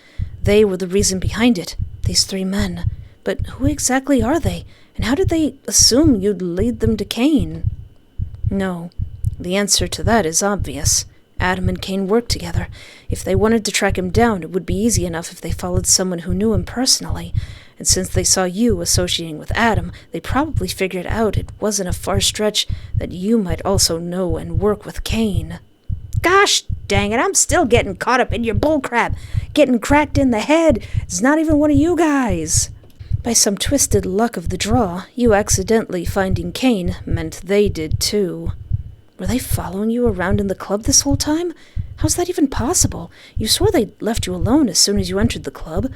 They were the reason behind it, these 3 men. But who exactly are they, and how did they assume you'd lead them to C.A.K.E? No, the answer to that is obvious. Adam and C.A.K.E worked together. If they wanted to track him down, it would be easy enough if they followed someone who knew him personally. And since they saw you associating with Adam, they probably figured out it wasn't a far stretch that you might also know and work with C.A.K.E. Gosh dang it, I'm still getting caught up in your bullcrap. Getting cracked in the head. It's not even one of you guys. By some twisted luck of the draw, you accidentally finding C.A.K.E meant they did too. Were they following you around in the club this whole time? How's that even possible? You swore they left you alone as soon as you entered the club.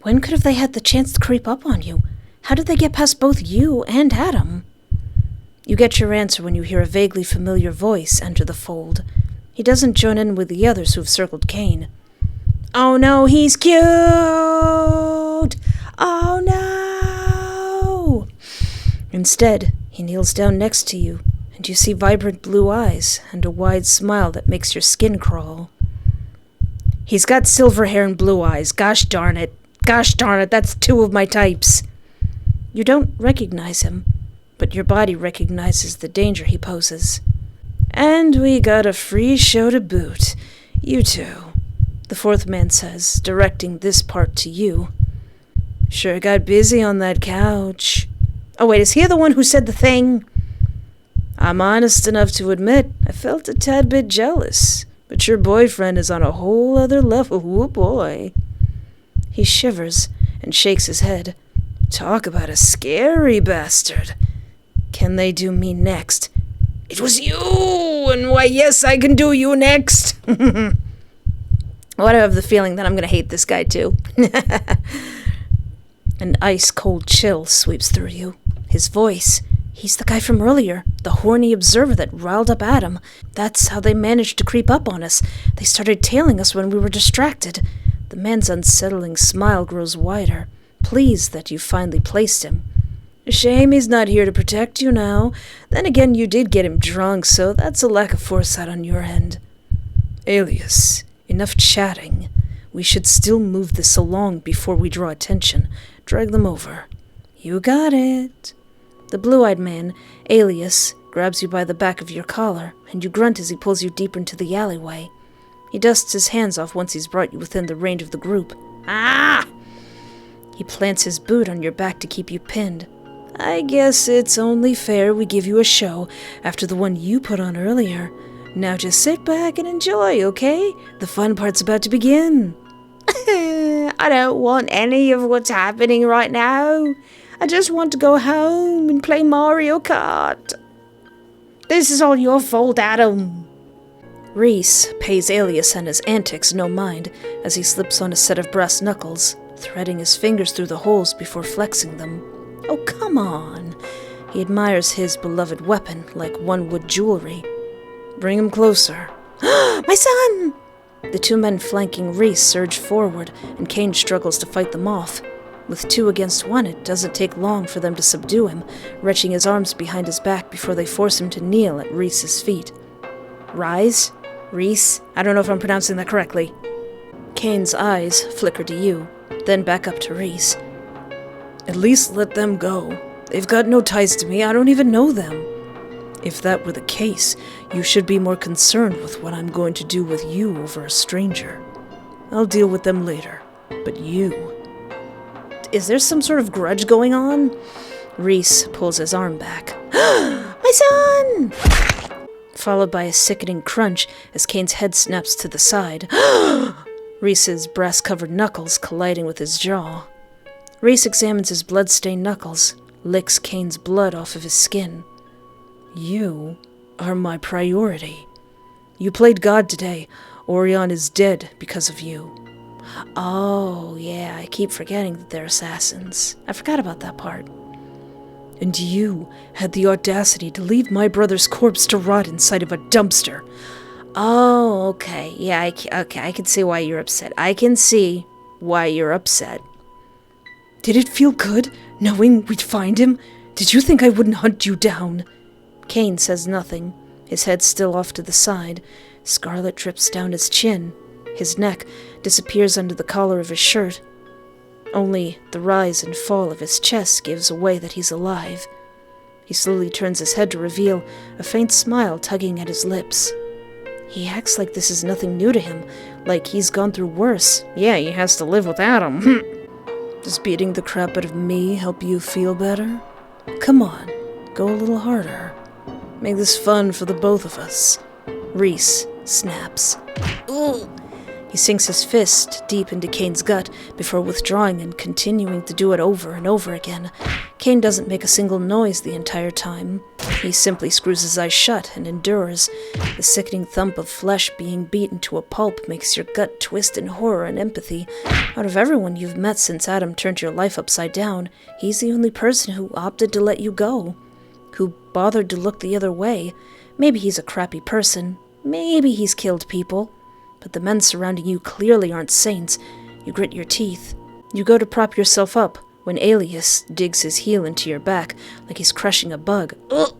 When could have they had the chance to creep up on you? How did they get past both you and Adam? You get your answer when you hear a vaguely familiar voice enter the fold. He doesn't join in with the others who've circled C.A.K.E. Oh no, he's cute! Oh no! Instead, he kneels down next to you, and you see vibrant blue eyes and a wide smile that makes your skin crawl. He's got silver hair and blue eyes. Gosh darn it. Gosh darn it, that's 2 of my types. You don't recognize him, but your body recognizes the danger he poses. And we got a free show to boot. You two, the 4th man says, directing this part to you. Sure got busy on that couch. Oh wait, is he the one who said the thing? I'm honest enough to admit I felt a tad bit jealous, but your boyfriend is on a whole other level. Oh boy. He shivers and shakes his head. Talk about a scary bastard. Can they do me next? It was you, and why yes, I can do you next. Well, I have the feeling that I'm going to hate this guy too. An ice-cold chill sweeps through you. His voice, he's the guy from earlier, the horny observer that riled up Adam. That's how they managed to creep up on us. They started tailing us when we were distracted. The man's unsettling smile grows wider, pleased that you finally placed him. Shame he's not here to protect you now. Then again, you did get him drunk, so that's a lack of foresight on your end. Alias, enough chatting. We should still move this along before we draw attention. Drag them over. You got it. The blue-eyed man, Alias, grabs you by the back of your collar, and you grunt as he pulls you deeper into the alleyway. He dusts his hands off once he's brought you within the range of the group. Ah! He plants his boot on your back to keep you pinned. I guess it's only fair we give you a show after the one you put on earlier. Now just sit back and enjoy, okay? The fun part's about to begin. I don't want any of what's happening right now. I just want to go home and play Mario Kart. This is all your fault, Adam. Reese pays Alias and his antics no mind as he slips on a set of brass knuckles, threading his fingers through the holes before flexing them. Oh, come on. He admires his beloved weapon like one would jewelry. Bring him closer. My son! The 2 men flanking Reese surge forward, and C.A.K.E struggles to fight them off. With 2 against 1, it doesn't take long for them to subdue him, wrenching his arms behind his back before they force him to kneel at Reese's feet. Rise? Reese? I don't know if I'm pronouncing that correctly. C.A.K.E.'s eyes flicker to you, then back up to Reese. At least let them go. They've got no ties to me. I don't even know them. If that were the case, you should be more concerned with what I'm going to do with you over a stranger. I'll deal with them later. But you... Is there some sort of grudge going on? Reese pulls his arm back. My son! followed by a sickening crunch as Kane's head snaps to the side. Reese's brass-covered knuckles colliding with his jaw. Reese examines his blood-stained knuckles, licks Kane's blood off of his skin. You are my priority. You played God today. Orion is dead because of you. Oh, yeah, I keep forgetting that they're assassins. I forgot about that part. And you had the audacity to leave my brother's corpse to rot inside of a dumpster. Oh, okay. Yeah, I can see why you're upset. I can see why you're upset. Did it feel good, knowing we'd find him? Did you think I wouldn't hunt you down? Kane says nothing, his head still off to the side. Scarlet drips down his chin. His neck disappears under the collar of his shirt. Only the rise and fall of his chest gives away that he's alive. He slowly turns his head to reveal a faint smile tugging at his lips. He acts like this is nothing new to him, like he's gone through worse. Yeah, he has to live without him. Does beating the crap out of me help you feel better? Come on, go a little harder. Make this fun for the both of us. Reese snaps. Ooh! He sinks his fist deep into Kane's gut before withdrawing and continuing to do it over and over again. Kane doesn't make a single noise the entire time. He simply screws his eyes shut and endures. The sickening thump of flesh being beaten to a pulp makes your gut twist in horror and empathy. Out of everyone you've met since Adam turned your life upside down, he's the only person who opted to let you go, who bothered to look the other way. Maybe he's a crappy person. Maybe he's killed people. But the men surrounding you clearly aren't saints. You grit your teeth. You go to prop yourself up when Alias digs his heel into your back like he's crushing a bug. Ugh.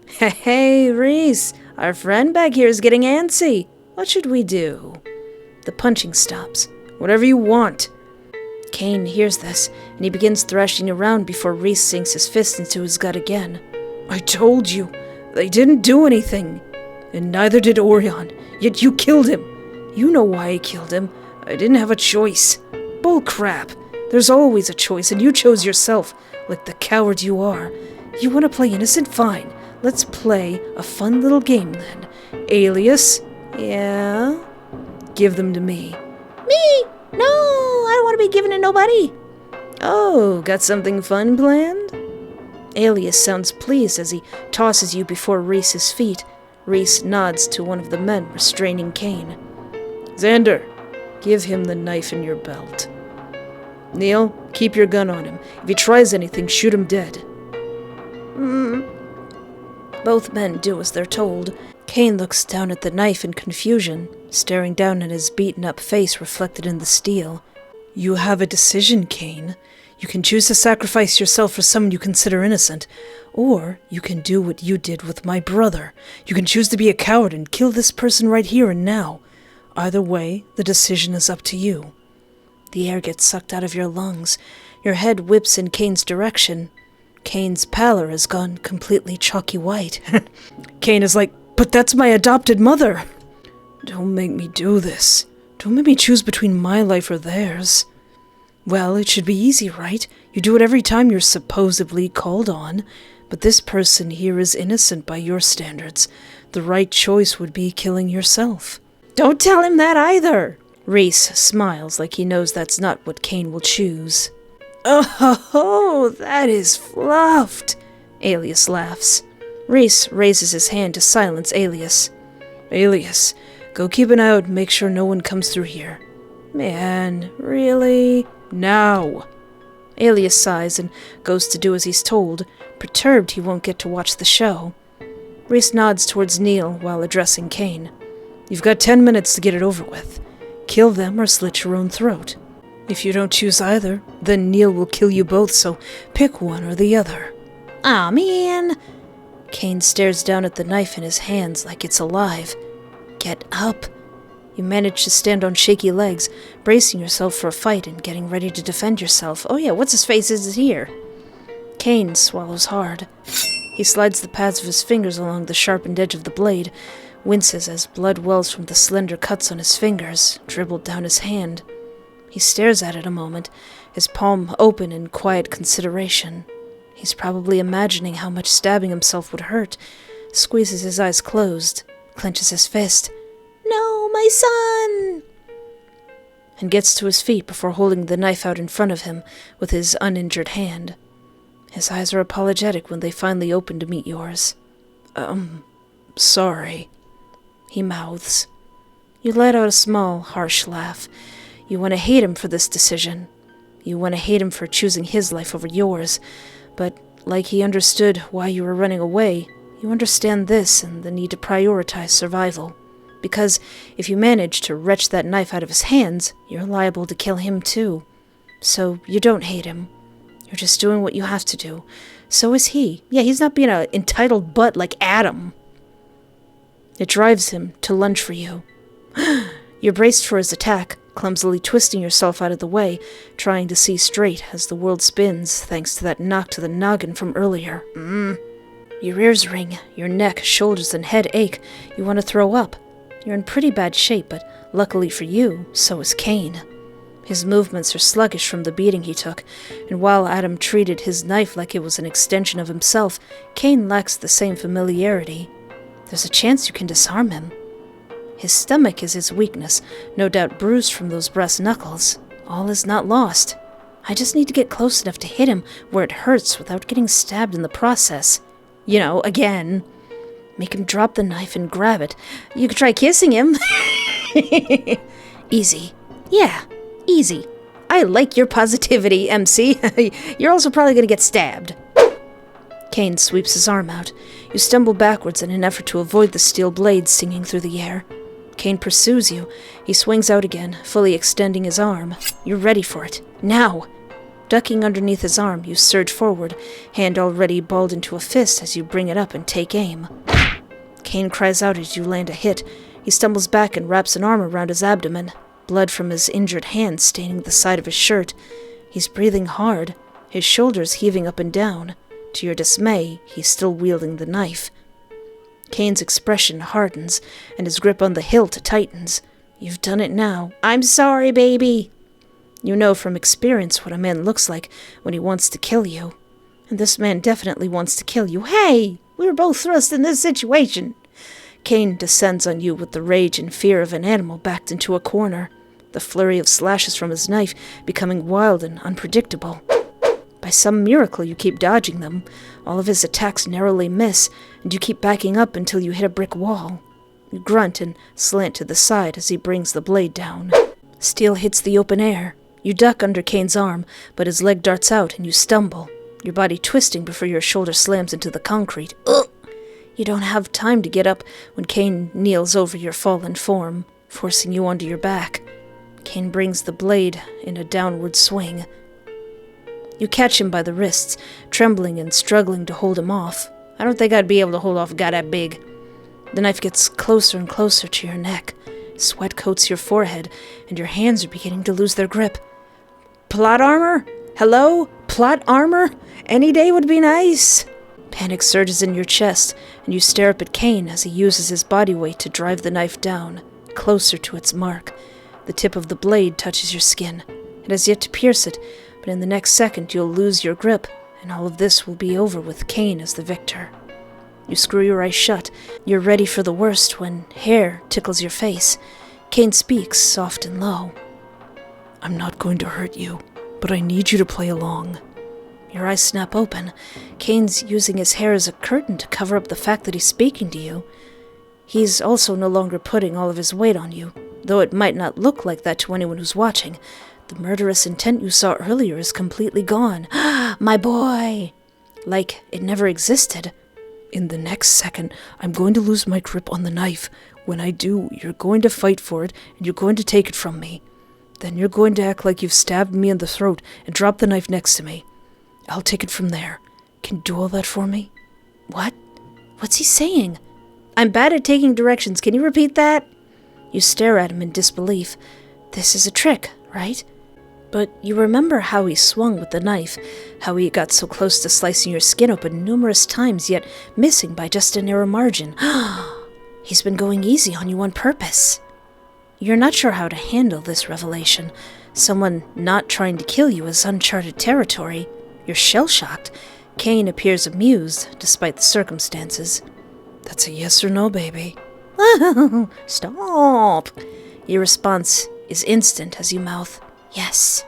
Hey, Reese, our friend back here is getting antsy. What should we do? The punching stops. Whatever you want. Kane hears this, and he begins thrashing around before Reese sinks his fist into his gut again. I told you, they didn't do anything. And neither did Orion, yet you killed him. You know why I killed him. I didn't have a choice. Bull crap. There's always a choice, and you chose yourself, like the coward you are. You want to play innocent? Fine. Let's play a fun little game then. Alias? Yeah? Give them to me. Me? No, I don't want to be given to nobody. Oh, got something fun planned? Alias sounds pleased as he tosses you before Reese's feet. Reese nods to one of the men restraining Kane. Xander, give him the knife in your belt. Neil, keep your gun on him. If he tries anything, shoot him dead. Both men do as they're told. Kane looks down at the knife in confusion, staring down at his beaten-up face reflected in the steel. You have a decision, Kane. You can choose to sacrifice yourself for someone you consider innocent, or you can do what you did with my brother. You can choose to be a coward and kill this person right here and now. Either way, the decision is up to you. The air gets sucked out of your lungs. Your head whips in Kane's direction. Kane's pallor has gone completely chalky white. Kane is like, but that's my adopted mother. Don't make me do this. Don't make me choose between my life or theirs. Well, it should be easy, right? You do it every time you're supposedly called on. But this person here is innocent by your standards. The right choice would be killing yourself. Don't tell him that either. Reese smiles like he knows that's not what Kane will choose. Oh, that is fluffed. Alias laughs. Reese raises his hand to silence Alias. Alias, go keep an eye out and make sure no one comes through here. Man, really? Now. Alias sighs and goes to do as he's told, perturbed he won't get to watch the show. Reese nods towards Neil while addressing Kane. You've got 10 minutes to get it over with. Kill them or slit your own throat. If you don't choose either, then Neil will kill you both, so pick one or the other. Aw, man. Kane stares down at the knife in his hands like it's alive. Get up. You manage to stand on shaky legs, bracing yourself for a fight and getting ready to defend yourself. Oh yeah, what's his face is here? Kane swallows hard. He slides the pads of his fingers along the sharpened edge of the blade, winces as blood wells from the slender cuts on his fingers, dribbled down his hand. He stares at it a moment, his palm open in quiet consideration. He's probably imagining how much stabbing himself would hurt, squeezes his eyes closed, clenches his fist. "No, my son!" and gets to his feet before holding the knife out in front of him with his uninjured hand. His eyes are apologetic when they finally open to meet yours. Sorry," he mouths. You let out a small, harsh laugh. You want to hate him for this decision. You want to hate him for choosing his life over yours. But like he understood why you were running away, you understand this and the need to prioritize survival. Because if you manage to wrench that knife out of his hands, you're liable to kill him too. So you don't hate him. You're just doing what you have to do. So is he. Yeah, he's not being an entitled butt like Adam. It drives him to lunge for you. You're braced for his attack, clumsily twisting yourself out of the way, trying to see straight as the world spins thanks to that knock to the noggin from earlier. Your ears ring, your neck, shoulders, and head ache. You want to throw up. You're in pretty bad shape, but luckily for you, so is C.A.K.E. His movements are sluggish from the beating he took, and while Adam treated his knife like it was an extension of himself, C.A.K.E. lacks the same familiarity. There's a chance you can disarm him. His stomach is his weakness, no doubt bruised from those brass knuckles. All is not lost. I just need to get close enough to hit him where it hurts without getting stabbed in the process. You know, again. Make him drop the knife and grab it. You could try kissing him. Easy. Yeah, easy. I like your positivity, MC. You're also probably going to get stabbed. C.A.K.E. sweeps his arm out. You stumble backwards in an effort to avoid the steel blade singing through the air. C.A.K.E. pursues you. He swings out again, fully extending his arm. You're ready for it. Now! Ducking underneath his arm, you surge forward, hand already balled into a fist as you bring it up and take aim. C.A.K.E. cries out as you land a hit. He stumbles back and wraps an arm around his abdomen, blood from his injured hand staining the side of his shirt. He's breathing hard, his shoulders heaving up and down. To your dismay, he's still wielding the knife. C.A.K.E.'s expression hardens, and his grip on the hilt tightens. You've done it now. I'm sorry, baby. You know from experience what a man looks like when he wants to kill you. And this man definitely wants to kill you. Hey! We were both thrust in this situation. C.A.K.E. descends on you with the rage and fear of an animal backed into a corner, the flurry of slashes from his knife becoming wild and unpredictable. By some miracle you keep dodging them. All of his attacks narrowly miss, and you keep backing up until you hit a brick wall. You grunt and slant to the side as he brings the blade down. Steel hits the open air. You duck under C.A.K.E.'s arm, but his leg darts out and you stumble, your body twisting before your shoulder slams into the concrete. Ugh! You don't have time to get up when C.A.K.E. kneels over your fallen form, forcing you onto your back. C.A.K.E. brings the blade in a downward swing. You catch him by the wrists, trembling and struggling to hold him off. I don't think I'd be able to hold off a guy that big. The knife gets closer and closer to your neck. Sweat coats your forehead, and your hands are beginning to lose their grip. Plot armor? Hello? Plot armor? Any day would be nice. Panic surges in your chest, and you stare up at C.A.K.E. as he uses his body weight to drive the knife down, closer to its mark. The tip of the blade touches your skin. It has yet to pierce it, but in the next second you'll lose your grip, and all of this will be over with C.A.K.E. as the victor. You screw your eyes shut. You're ready for the worst when hair tickles your face. C.A.K.E. speaks, soft and low. I'm not going to hurt you, but I need you to play along. Your eyes snap open. C.A.K.E.'s using his hair as a curtain to cover up the fact that he's speaking to you. He's also no longer putting all of his weight on you, though it might not look like that to anyone who's watching. The murderous intent you saw earlier is completely gone. My boy! Like it never existed. In the next second, I'm going to lose my grip on the knife. When I do, you're going to fight for it, and you're going to take it from me. Then you're going to act like you've stabbed me in the throat and drop the knife next to me. I'll take it from there. Can you do all that for me? What? What's he saying? I'm bad at taking directions. Can you repeat that? You stare at him in disbelief. This is a trick, right? But you remember how he swung with the knife, how he got so close to slicing your skin open numerous times, yet missing by just a narrow margin. He's been going easy on you on purpose. You're not sure how to handle this revelation. Someone not trying to kill you is uncharted territory. You're shell-shocked. C.A.K.E. appears amused, despite the circumstances. That's a yes or no, baby. Stop! Your response is instant as you mouth, yes.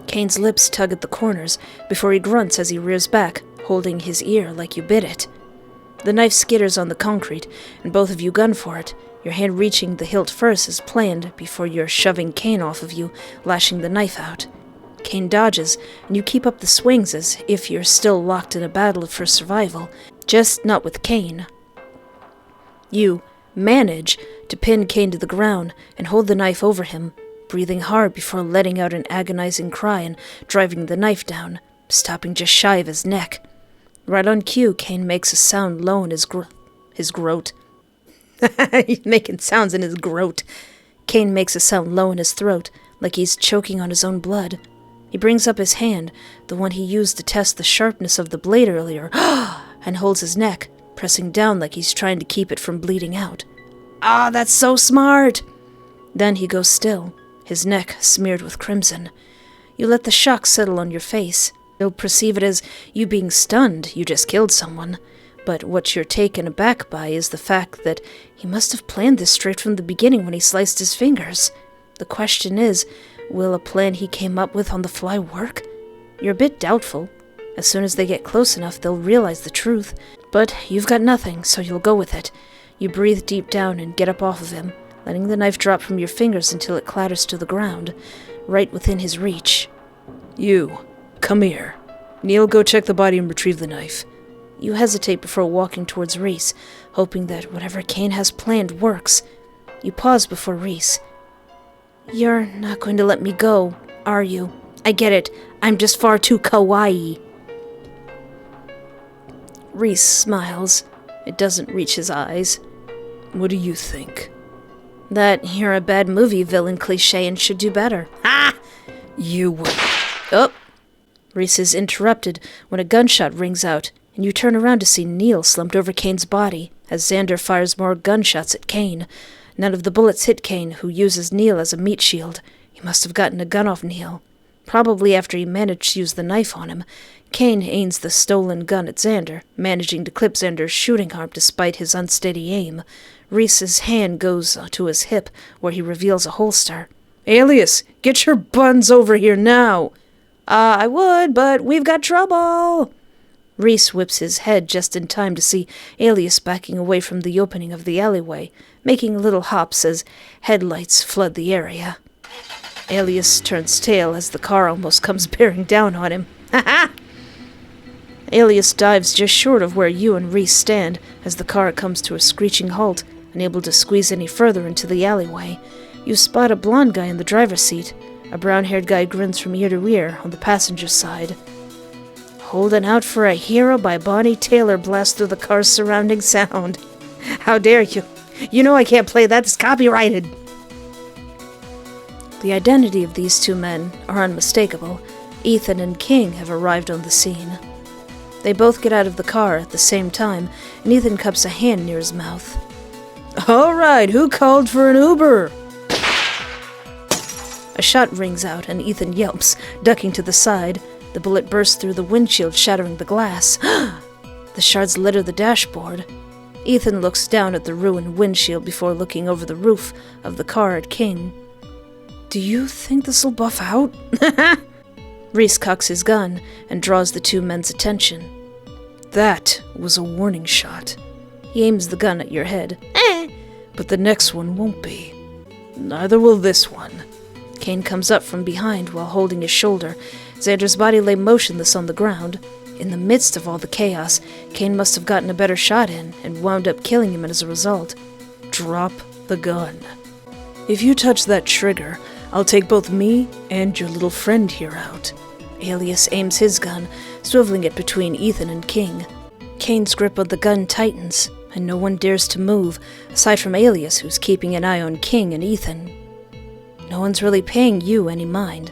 Kane's lips tug at the corners before he grunts as he rears back, holding his ear like you bit it. The knife skitters on the concrete, and both of you gun for it, your hand reaching the hilt first as planned before you're shoving Kane off of you, lashing the knife out. Kane dodges, and you keep up the swings as if you're still locked in a battle for survival, just not with Kane. You manage to pin Kane to the ground and hold the knife over him, breathing hard before letting out an agonizing cry and driving the knife down, stopping just shy of his neck. Right on cue, Kane makes a sound low in his groat. He's making sounds in his groat. Kane makes a sound low in his throat, like he's choking on his own blood. He brings up his hand, the one he used to test the sharpness of the blade earlier, and holds his neck, pressing down like he's trying to keep it from bleeding out. Ah, that's so smart! Then he goes still, his neck smeared with crimson. You let the shock settle on your face. You'll perceive it as you being stunned, you just killed someone. But what you're taken aback by is the fact that he must have planned this straight from the beginning when he sliced his fingers. The question is, will a plan he came up with on the fly work? You're a bit doubtful. As soon as they get close enough, they'll realize the truth. But you've got nothing, so you'll go with it. You breathe deep down and get up off of him, letting the knife drop from your fingers until it clatters to the ground, right within his reach. You, come here. Neil, go check the body and retrieve the knife. You hesitate before walking towards Reese, hoping that whatever Kane has planned works. You pause before Reese. You're not going to let me go, are you? I get it. I'm just far too kawaii. Reese smiles. It doesn't reach his eyes. What do you think? That you're a bad movie villain cliché and should do better. Ha! You would. Oh! Reese is interrupted when a gunshot rings out, and you turn around to see Neil slumped over Kane's body as Xander fires more gunshots at Kane. None of the bullets hit Kane, who uses Neil as a meat shield. He must have gotten a gun off Neil. Probably after he managed to use the knife on him. Kane aims the stolen gun at Xander, managing to clip Xander's shooting arm despite his unsteady aim. Reese's hand goes to his hip, where he reveals a holster. Alias, get your buns over here now! I would, but we've got trouble! Reese whips his head just in time to see Alias backing away from the opening of the alleyway, making little hops as headlights flood the area. Alias turns tail as the car almost comes bearing down on him. Ha-ha! Alias dives just short of where you and Reese stand as the car comes to a screeching halt, unable to squeeze any further into the alleyway. You spot a blonde guy in the driver's seat. A brown-haired guy grins from ear to ear on the passenger side. Holding out for a hero by Bonnie Taylor blasts through the car's surrounding sound. How dare you? You know I can't play that, it's copyrighted. The identity of these two men are unmistakable. Ethan and King have arrived on the scene. They both get out of the car at the same time, and Ethan cups a hand near his mouth. All right, who called for an Uber? A shot rings out, and Ethan yelps, ducking to the side. The bullet bursts through the windshield, shattering the glass. The shards litter the dashboard. Ethan looks down at the ruined windshield before looking over the roof of the car at King. Do you think this'll buff out? Reese cocks his gun and draws the two men's attention. That was a warning shot. He aims the gun at your head. But the next one won't be. Neither will this one. Kane comes up from behind while holding his shoulder. Xander's body lay motionless on the ground. In the midst of all the chaos, Kane must have gotten a better shot in and wound up killing him as a result. Drop the gun. If you touch that trigger, I'll take both me and your little friend here out. Alias aims his gun, swiveling it between Ethan and King. Kane's grip of the gun tightens, and no one dares to move, aside from Alias, who's keeping an eye on King and Ethan. No one's really paying you any mind.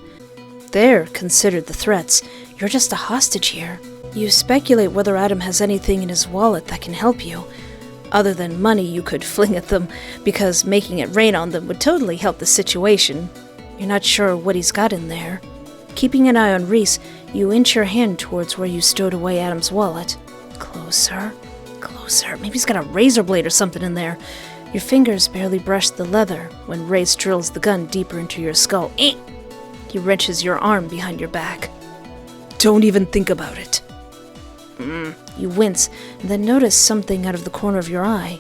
They're considered the threats. You're just a hostage here. You speculate whether Adam has anything in his wallet that can help you, other than money you could fling at them, because making it rain on them would totally help the situation. You're not sure what he's got in there. Keeping an eye on Reese, you inch your hand towards where you stowed away Adam's wallet. Closer, closer. Loser. Maybe he's got a razor blade or something in there. Your fingers barely brush the leather when Race drills the gun deeper into your skull. He wrenches your arm behind your back. Don't even think about it. You wince, and then notice something out of the corner of your eye.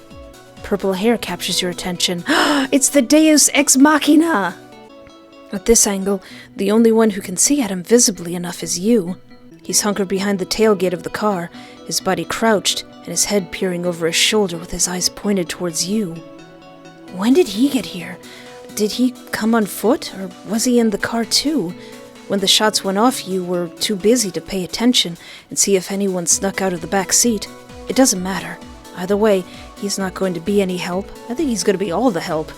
Purple hair captures your attention. It's the Deus Ex Machina! At this angle, the only one who can see Adam visibly enough is you. He's hunkered behind the tailgate of the car, his body crouched, and his head peering over his shoulder with his eyes pointed towards you. When did he get here? Did he come on foot, or was he in the car too? When the shots went off, you were too busy to pay attention and see if anyone snuck out of the back seat. It doesn't matter. Either way, he's not going to be any help. I think he's going to be all the help.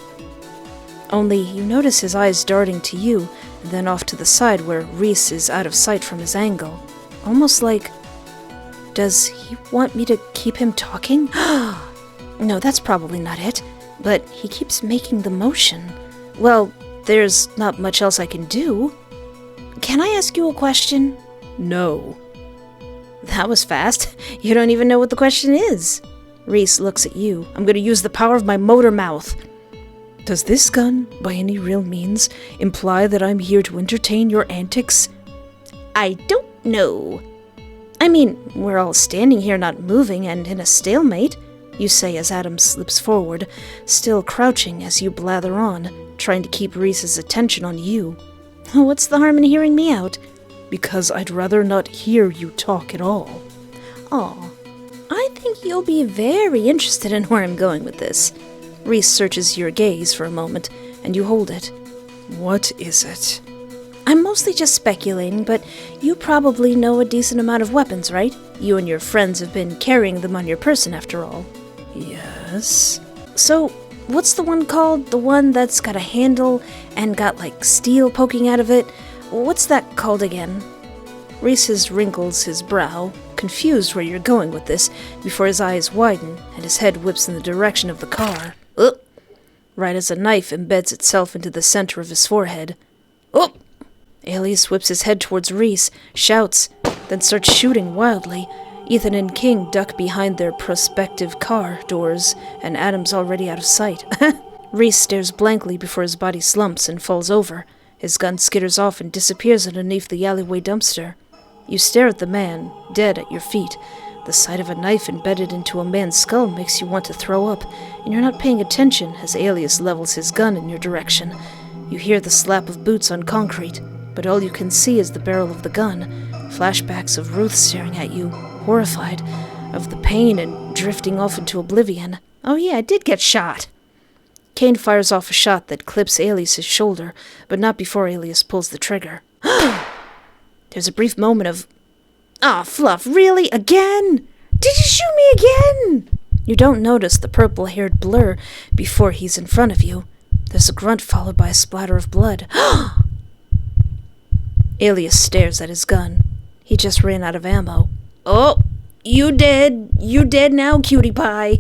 Only, you notice his eyes darting to you, and then off to the side where Reese is out of sight from his angle. Almost like... Does he want me to keep him talking? No, that's probably not it. But he keeps making the motion. Well, there's not much else I can do. Can I ask you a question? No. That was fast. You don't even know what the question is. Reese looks at you. I'm going to use the power of my motor mouth. Does this gun, by any real means, imply that I'm here to entertain your antics? I don't know. I mean, we're all standing here not moving and in a stalemate, you say as Adam slips forward, still crouching as you blather on, trying to keep Reese's attention on you. What's the harm in hearing me out? Because I'd rather not hear you talk at all. Oh, I think you'll be very interested in where I'm going with this. Reese searches your gaze for a moment, and you hold it. What is it? I'm mostly just speculating, but you probably know a decent amount of weapons, right? You and your friends have been carrying them on your person, after all. Yes. So, what's the one called? The one that's got a handle and got, like, steel poking out of it? What's that called again? Reese wrinkles his brow, confused where you're going with this, before his eyes widen and his head whips in the direction of the car. Right as a knife embeds itself into the center of his forehead. Alias whips his head towards Reese, shouts, then starts shooting wildly. Ethan and King duck behind their prospective car doors, and Adam's already out of sight. Reese stares blankly before his body slumps and falls over. His gun skitters off and disappears underneath the alleyway dumpster. You stare at the man, dead at your feet. The sight of a knife embedded into a man's skull makes you want to throw up, and you're not paying attention as Alias levels his gun in your direction. You hear the slap of boots on concrete, but all you can see is the barrel of the gun, flashbacks of Ruth staring at you, horrified, of the pain and drifting off into oblivion. Oh yeah, I did get shot. Kane fires off a shot that clips Alias's shoulder, but not before Alias pulls the trigger. There's a brief moment of, Fluff, really? Again? Did you shoot me again? You don't notice the purple-haired blur before he's in front of you. There's a grunt followed by a splatter of blood. Alias stares at his gun. He just ran out of ammo. Oh, you dead. You dead now, cutie pie.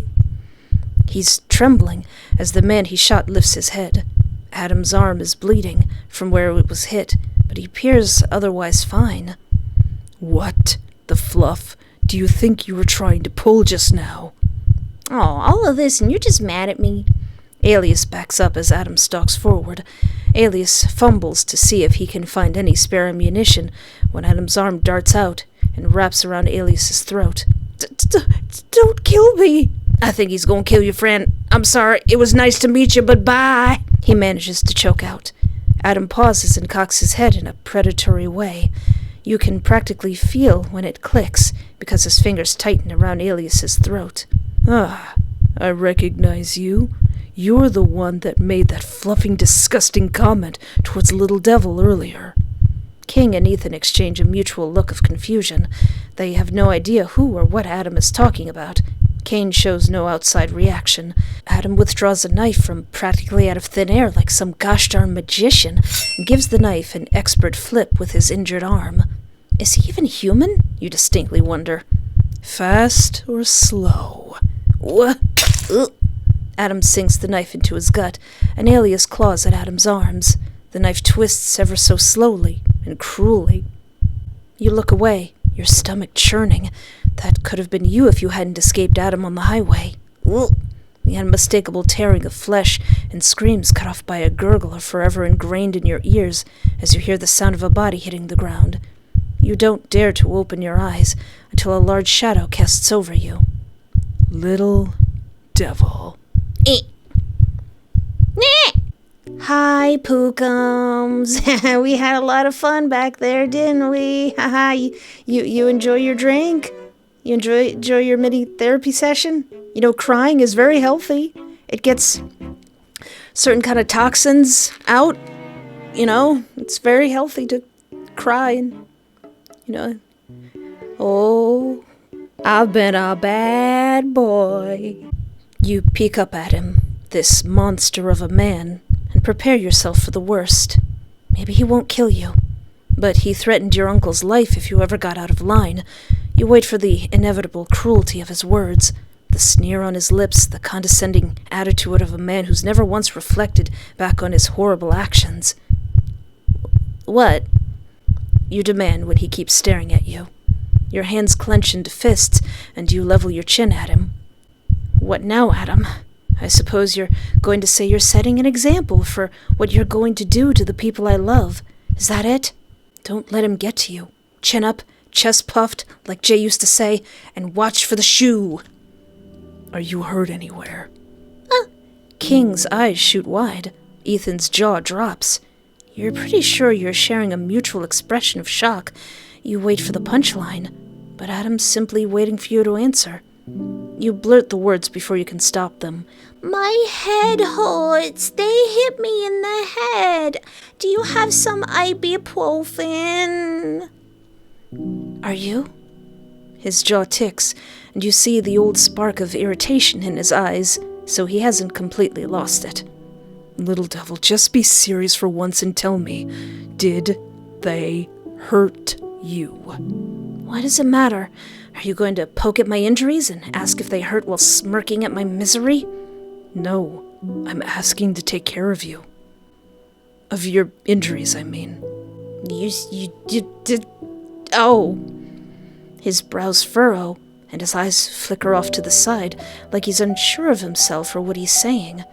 He's trembling as the man he shot lifts his head. Adam's arm is bleeding from where it was hit, but he appears otherwise fine. What the fluff do you think you were trying to pull just now? Oh, all of this and you're just mad at me. Alias backs up as Adam stalks forward. Alias fumbles to see if he can find any spare ammunition when Adam's arm darts out and wraps around Alias's throat. Don't kill me. I think he's gonna kill you, friend. I'm sorry. It was nice to meet you, but bye. He manages to choke out. Adam pauses and cocks his head in a predatory way. You can practically feel when it clicks, because his fingers tighten around Alias's throat. I recognize you. You're the one that made that fluffing, disgusting comment towards Little Devil earlier. King and Ethan exchange a mutual look of confusion. They have no idea who or what Adam is talking about. Kane shows no outside reaction. Adam withdraws a knife from practically out of thin air like some gosh darn magician and gives the knife an expert flip with his injured arm. Is he even human? You distinctly wonder. Fast or slow? What? Adam sinks the knife into his gut, and Alias claws at Adam's arms. The knife twists ever so slowly and cruelly. You look away, your stomach churning. That could have been you if you hadn't escaped Adam on the highway. Ugh. The unmistakable tearing of flesh and screams cut off by a gurgle are forever ingrained in your ears as you hear the sound of a body hitting the ground. You don't dare to open your eyes until a large shadow casts over you. Little devil. Hi, Pookums. We had a lot of fun back there, didn't we? Haha, you enjoy your drink? You enjoy your mini therapy session? You know, crying is very healthy. It gets certain kind of toxins out. You know, it's very healthy to cry and, you know. Oh, I've been a bad boy. You peek up at him, this monster of a man, and prepare yourself for the worst. Maybe he won't kill you, but he threatened your uncle's life if you ever got out of line. You wait for the inevitable cruelty of his words, the sneer on his lips, the condescending attitude of a man who's never once reflected back on his horrible actions. What? You demand when he keeps staring at you. Your hands clench into fists, and you level your chin at him. What now, Adam? I suppose you're going to say you're setting an example for what you're going to do to the people I love. Is that it? Don't let him get to you. Chin up, chest puffed, like Jay used to say, and watch for the shoe. Are you hurt anywhere? King's eyes shoot wide. Ethan's jaw drops. You're pretty sure you're sharing a mutual expression of shock. You wait for the punchline, but Adam's simply waiting for you to answer. You blurt the words before you can stop them. My head hurts. They hit me in the head. Do you have some ibuprofen? Are you? His jaw ticks, and you see the old spark of irritation in his eyes, so he hasn't completely lost it. Little devil, just be serious for once and tell me, did they hurt you? Why does it matter? Are you going to poke at my injuries and ask if they hurt while smirking at my misery? No, I'm asking to take care of you. Of your injuries, I mean. You did... Oh. His brows furrow, and his eyes flicker off to the side, like he's unsure of himself or what he's saying.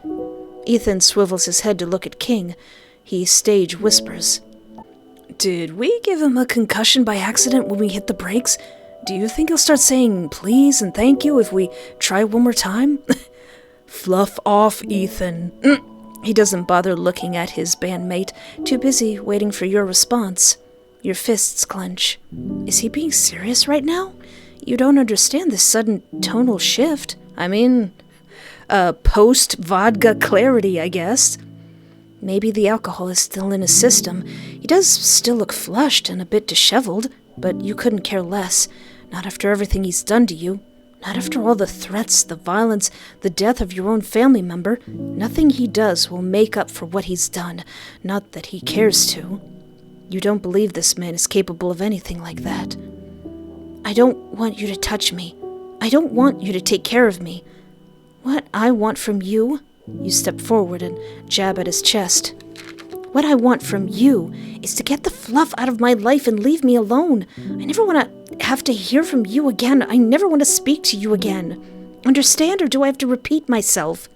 Ethan swivels his head to look at King. He stage whispers. Did we give him a concussion by accident when we hit the brakes? Do you think he'll start saying please and thank you if we try one more time? Fluff off, Ethan. He doesn't bother looking at his bandmate, too busy waiting for your response. Your fists clench. Is he being serious right now? You don't understand this sudden tonal shift. I mean, post-vodka clarity, I guess. Maybe the alcohol is still in his system. He does still look flushed and a bit disheveled, but you couldn't care less. Not after everything he's done to you. Not after all the threats, the violence, the death of your own family member. Nothing he does will make up for what he's done. Not that he cares to. You don't believe this man is capable of anything like that. I don't want you to touch me. I don't want you to take care of me. What I want from you... You step forward and jab at his chest. What I want from you is to get the fluff out of my life and leave me alone. I never want to have to hear from you again. I never want to speak to you again. Understand, or do I have to repeat myself?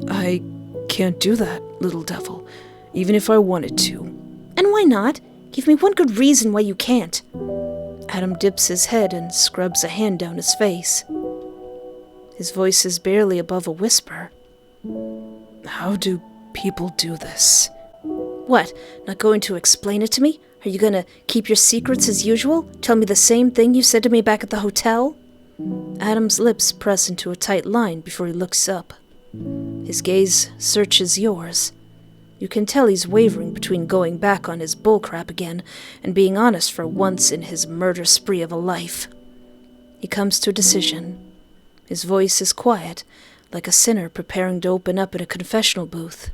I can't do that, little devil, even if I wanted to. And why not? Give me one good reason why you can't. Adam dips his head and scrubs a hand down his face. His voice is barely above a whisper. How do people do this? What, not going to explain it to me? Are you going to keep your secrets as usual? Tell me the same thing you said to me back at the hotel? Adam's lips press into a tight line before he looks up. His gaze searches yours. You can tell he's wavering between going back on his bullcrap again and being honest for once in his murder spree of a life. He comes to a decision. His voice is quiet, like a sinner preparing to open up in a confessional booth.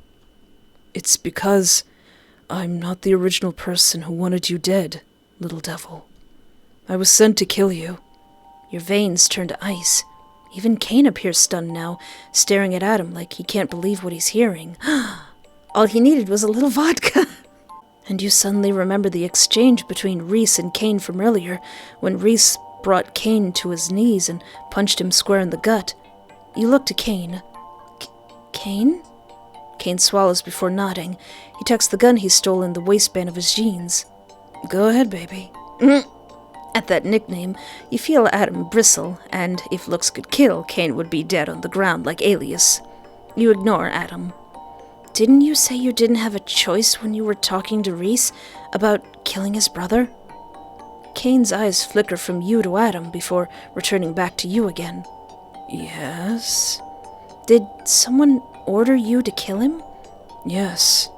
It's because I'm not the original person who wanted you dead, little devil. I was sent to kill you. Your veins turn to ice. Even Kane appears stunned now, staring at Adam like he can't believe what he's hearing. All he needed was a little vodka. And you suddenly remember the exchange between Reese and K.E from earlier, when Reese brought K.E to his knees and punched him square in the gut. You look to K.E. K.E? K.E swallows before nodding. He tucks the gun he stole in the waistband of his jeans. Go ahead, baby. At that nickname, you feel Adam bristle, and if looks could kill, K.E would be dead on the ground like Alias. You ignore Adam. Didn't you say you didn't have a choice when you were talking to Reese about killing his brother? K.E.'s eyes flicker from you to Adam before returning back to you again. Yes? Did someone order you to kill him? Yes.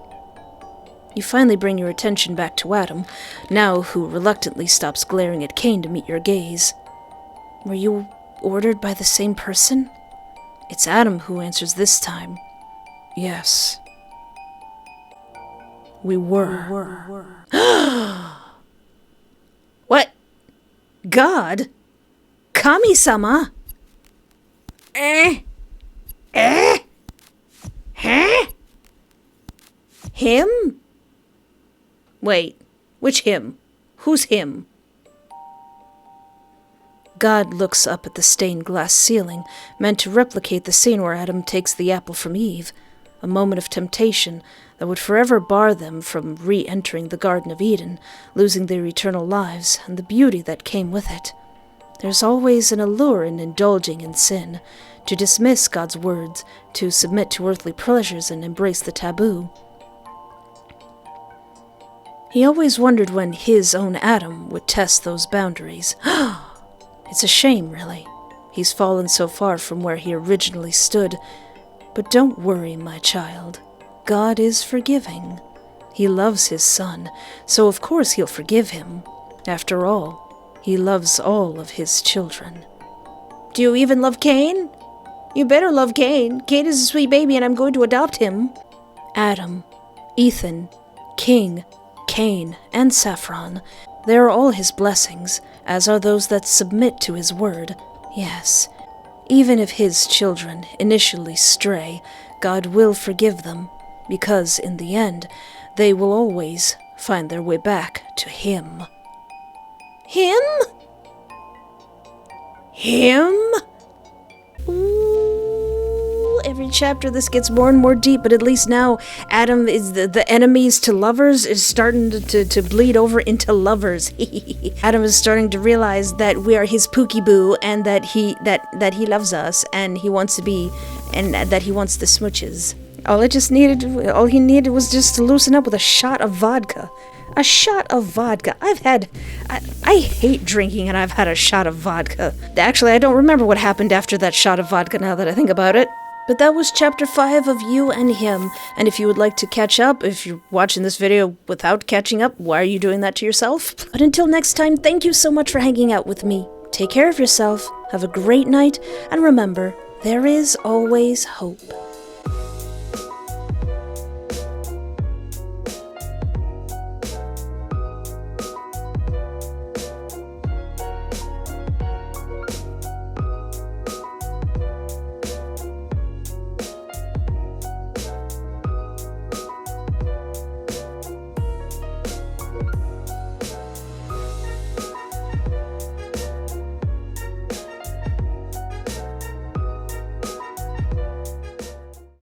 You finally bring your attention back to Adam, now who reluctantly stops glaring at K.E to meet your gaze. Were you ordered by the same person? It's Adam who answers this time. Yes. We were. What? God? Kami-sama? Him? Wait, which him? Who's him? God looks up at the stained glass ceiling, meant to replicate the scene where Adam takes the apple from Eve, a moment of temptation that would forever bar them from re-entering the Garden of Eden, losing their eternal lives and the beauty that came with it. There's always an allure in indulging in sin, to dismiss God's words, to submit to earthly pleasures and embrace the taboo. He always wondered when his own Adam would test those boundaries. It's a shame, really. He's fallen so far from where he originally stood. But don't worry, my child. God is forgiving. He loves his son, so of course he'll forgive him. After all, he loves all of his children. Do you even love K.E? You better love K.E. K.E is a sweet baby and I'm going to adopt him. Adam, Ethan, King, K.E, and Saffron, they are all his blessings, as are those that submit to his word. Yes, even if his children initially stray, God will forgive them, because in the end, they will always find their way back to him. Him? Him? Ooh, every chapter this gets more and more deep, but at least now Adam is the enemies to lovers is starting to bleed over into lovers. Adam is starting to realize that we are his pookie boo and that he loves us and he wants to be and that he wants the smooches. All he needed was just to loosen up with a shot of vodka. A shot of vodka. I hate drinking and I've had a shot of vodka. Actually, I don't remember what happened after that shot of vodka now that I think about it. But that was chapter 5 of You and Him. And if you would like to catch up, if you're watching this video without catching up, why are you doing that to yourself? But until next time, thank you so much for hanging out with me. Take care of yourself, have a great night, and remember, there is always hope.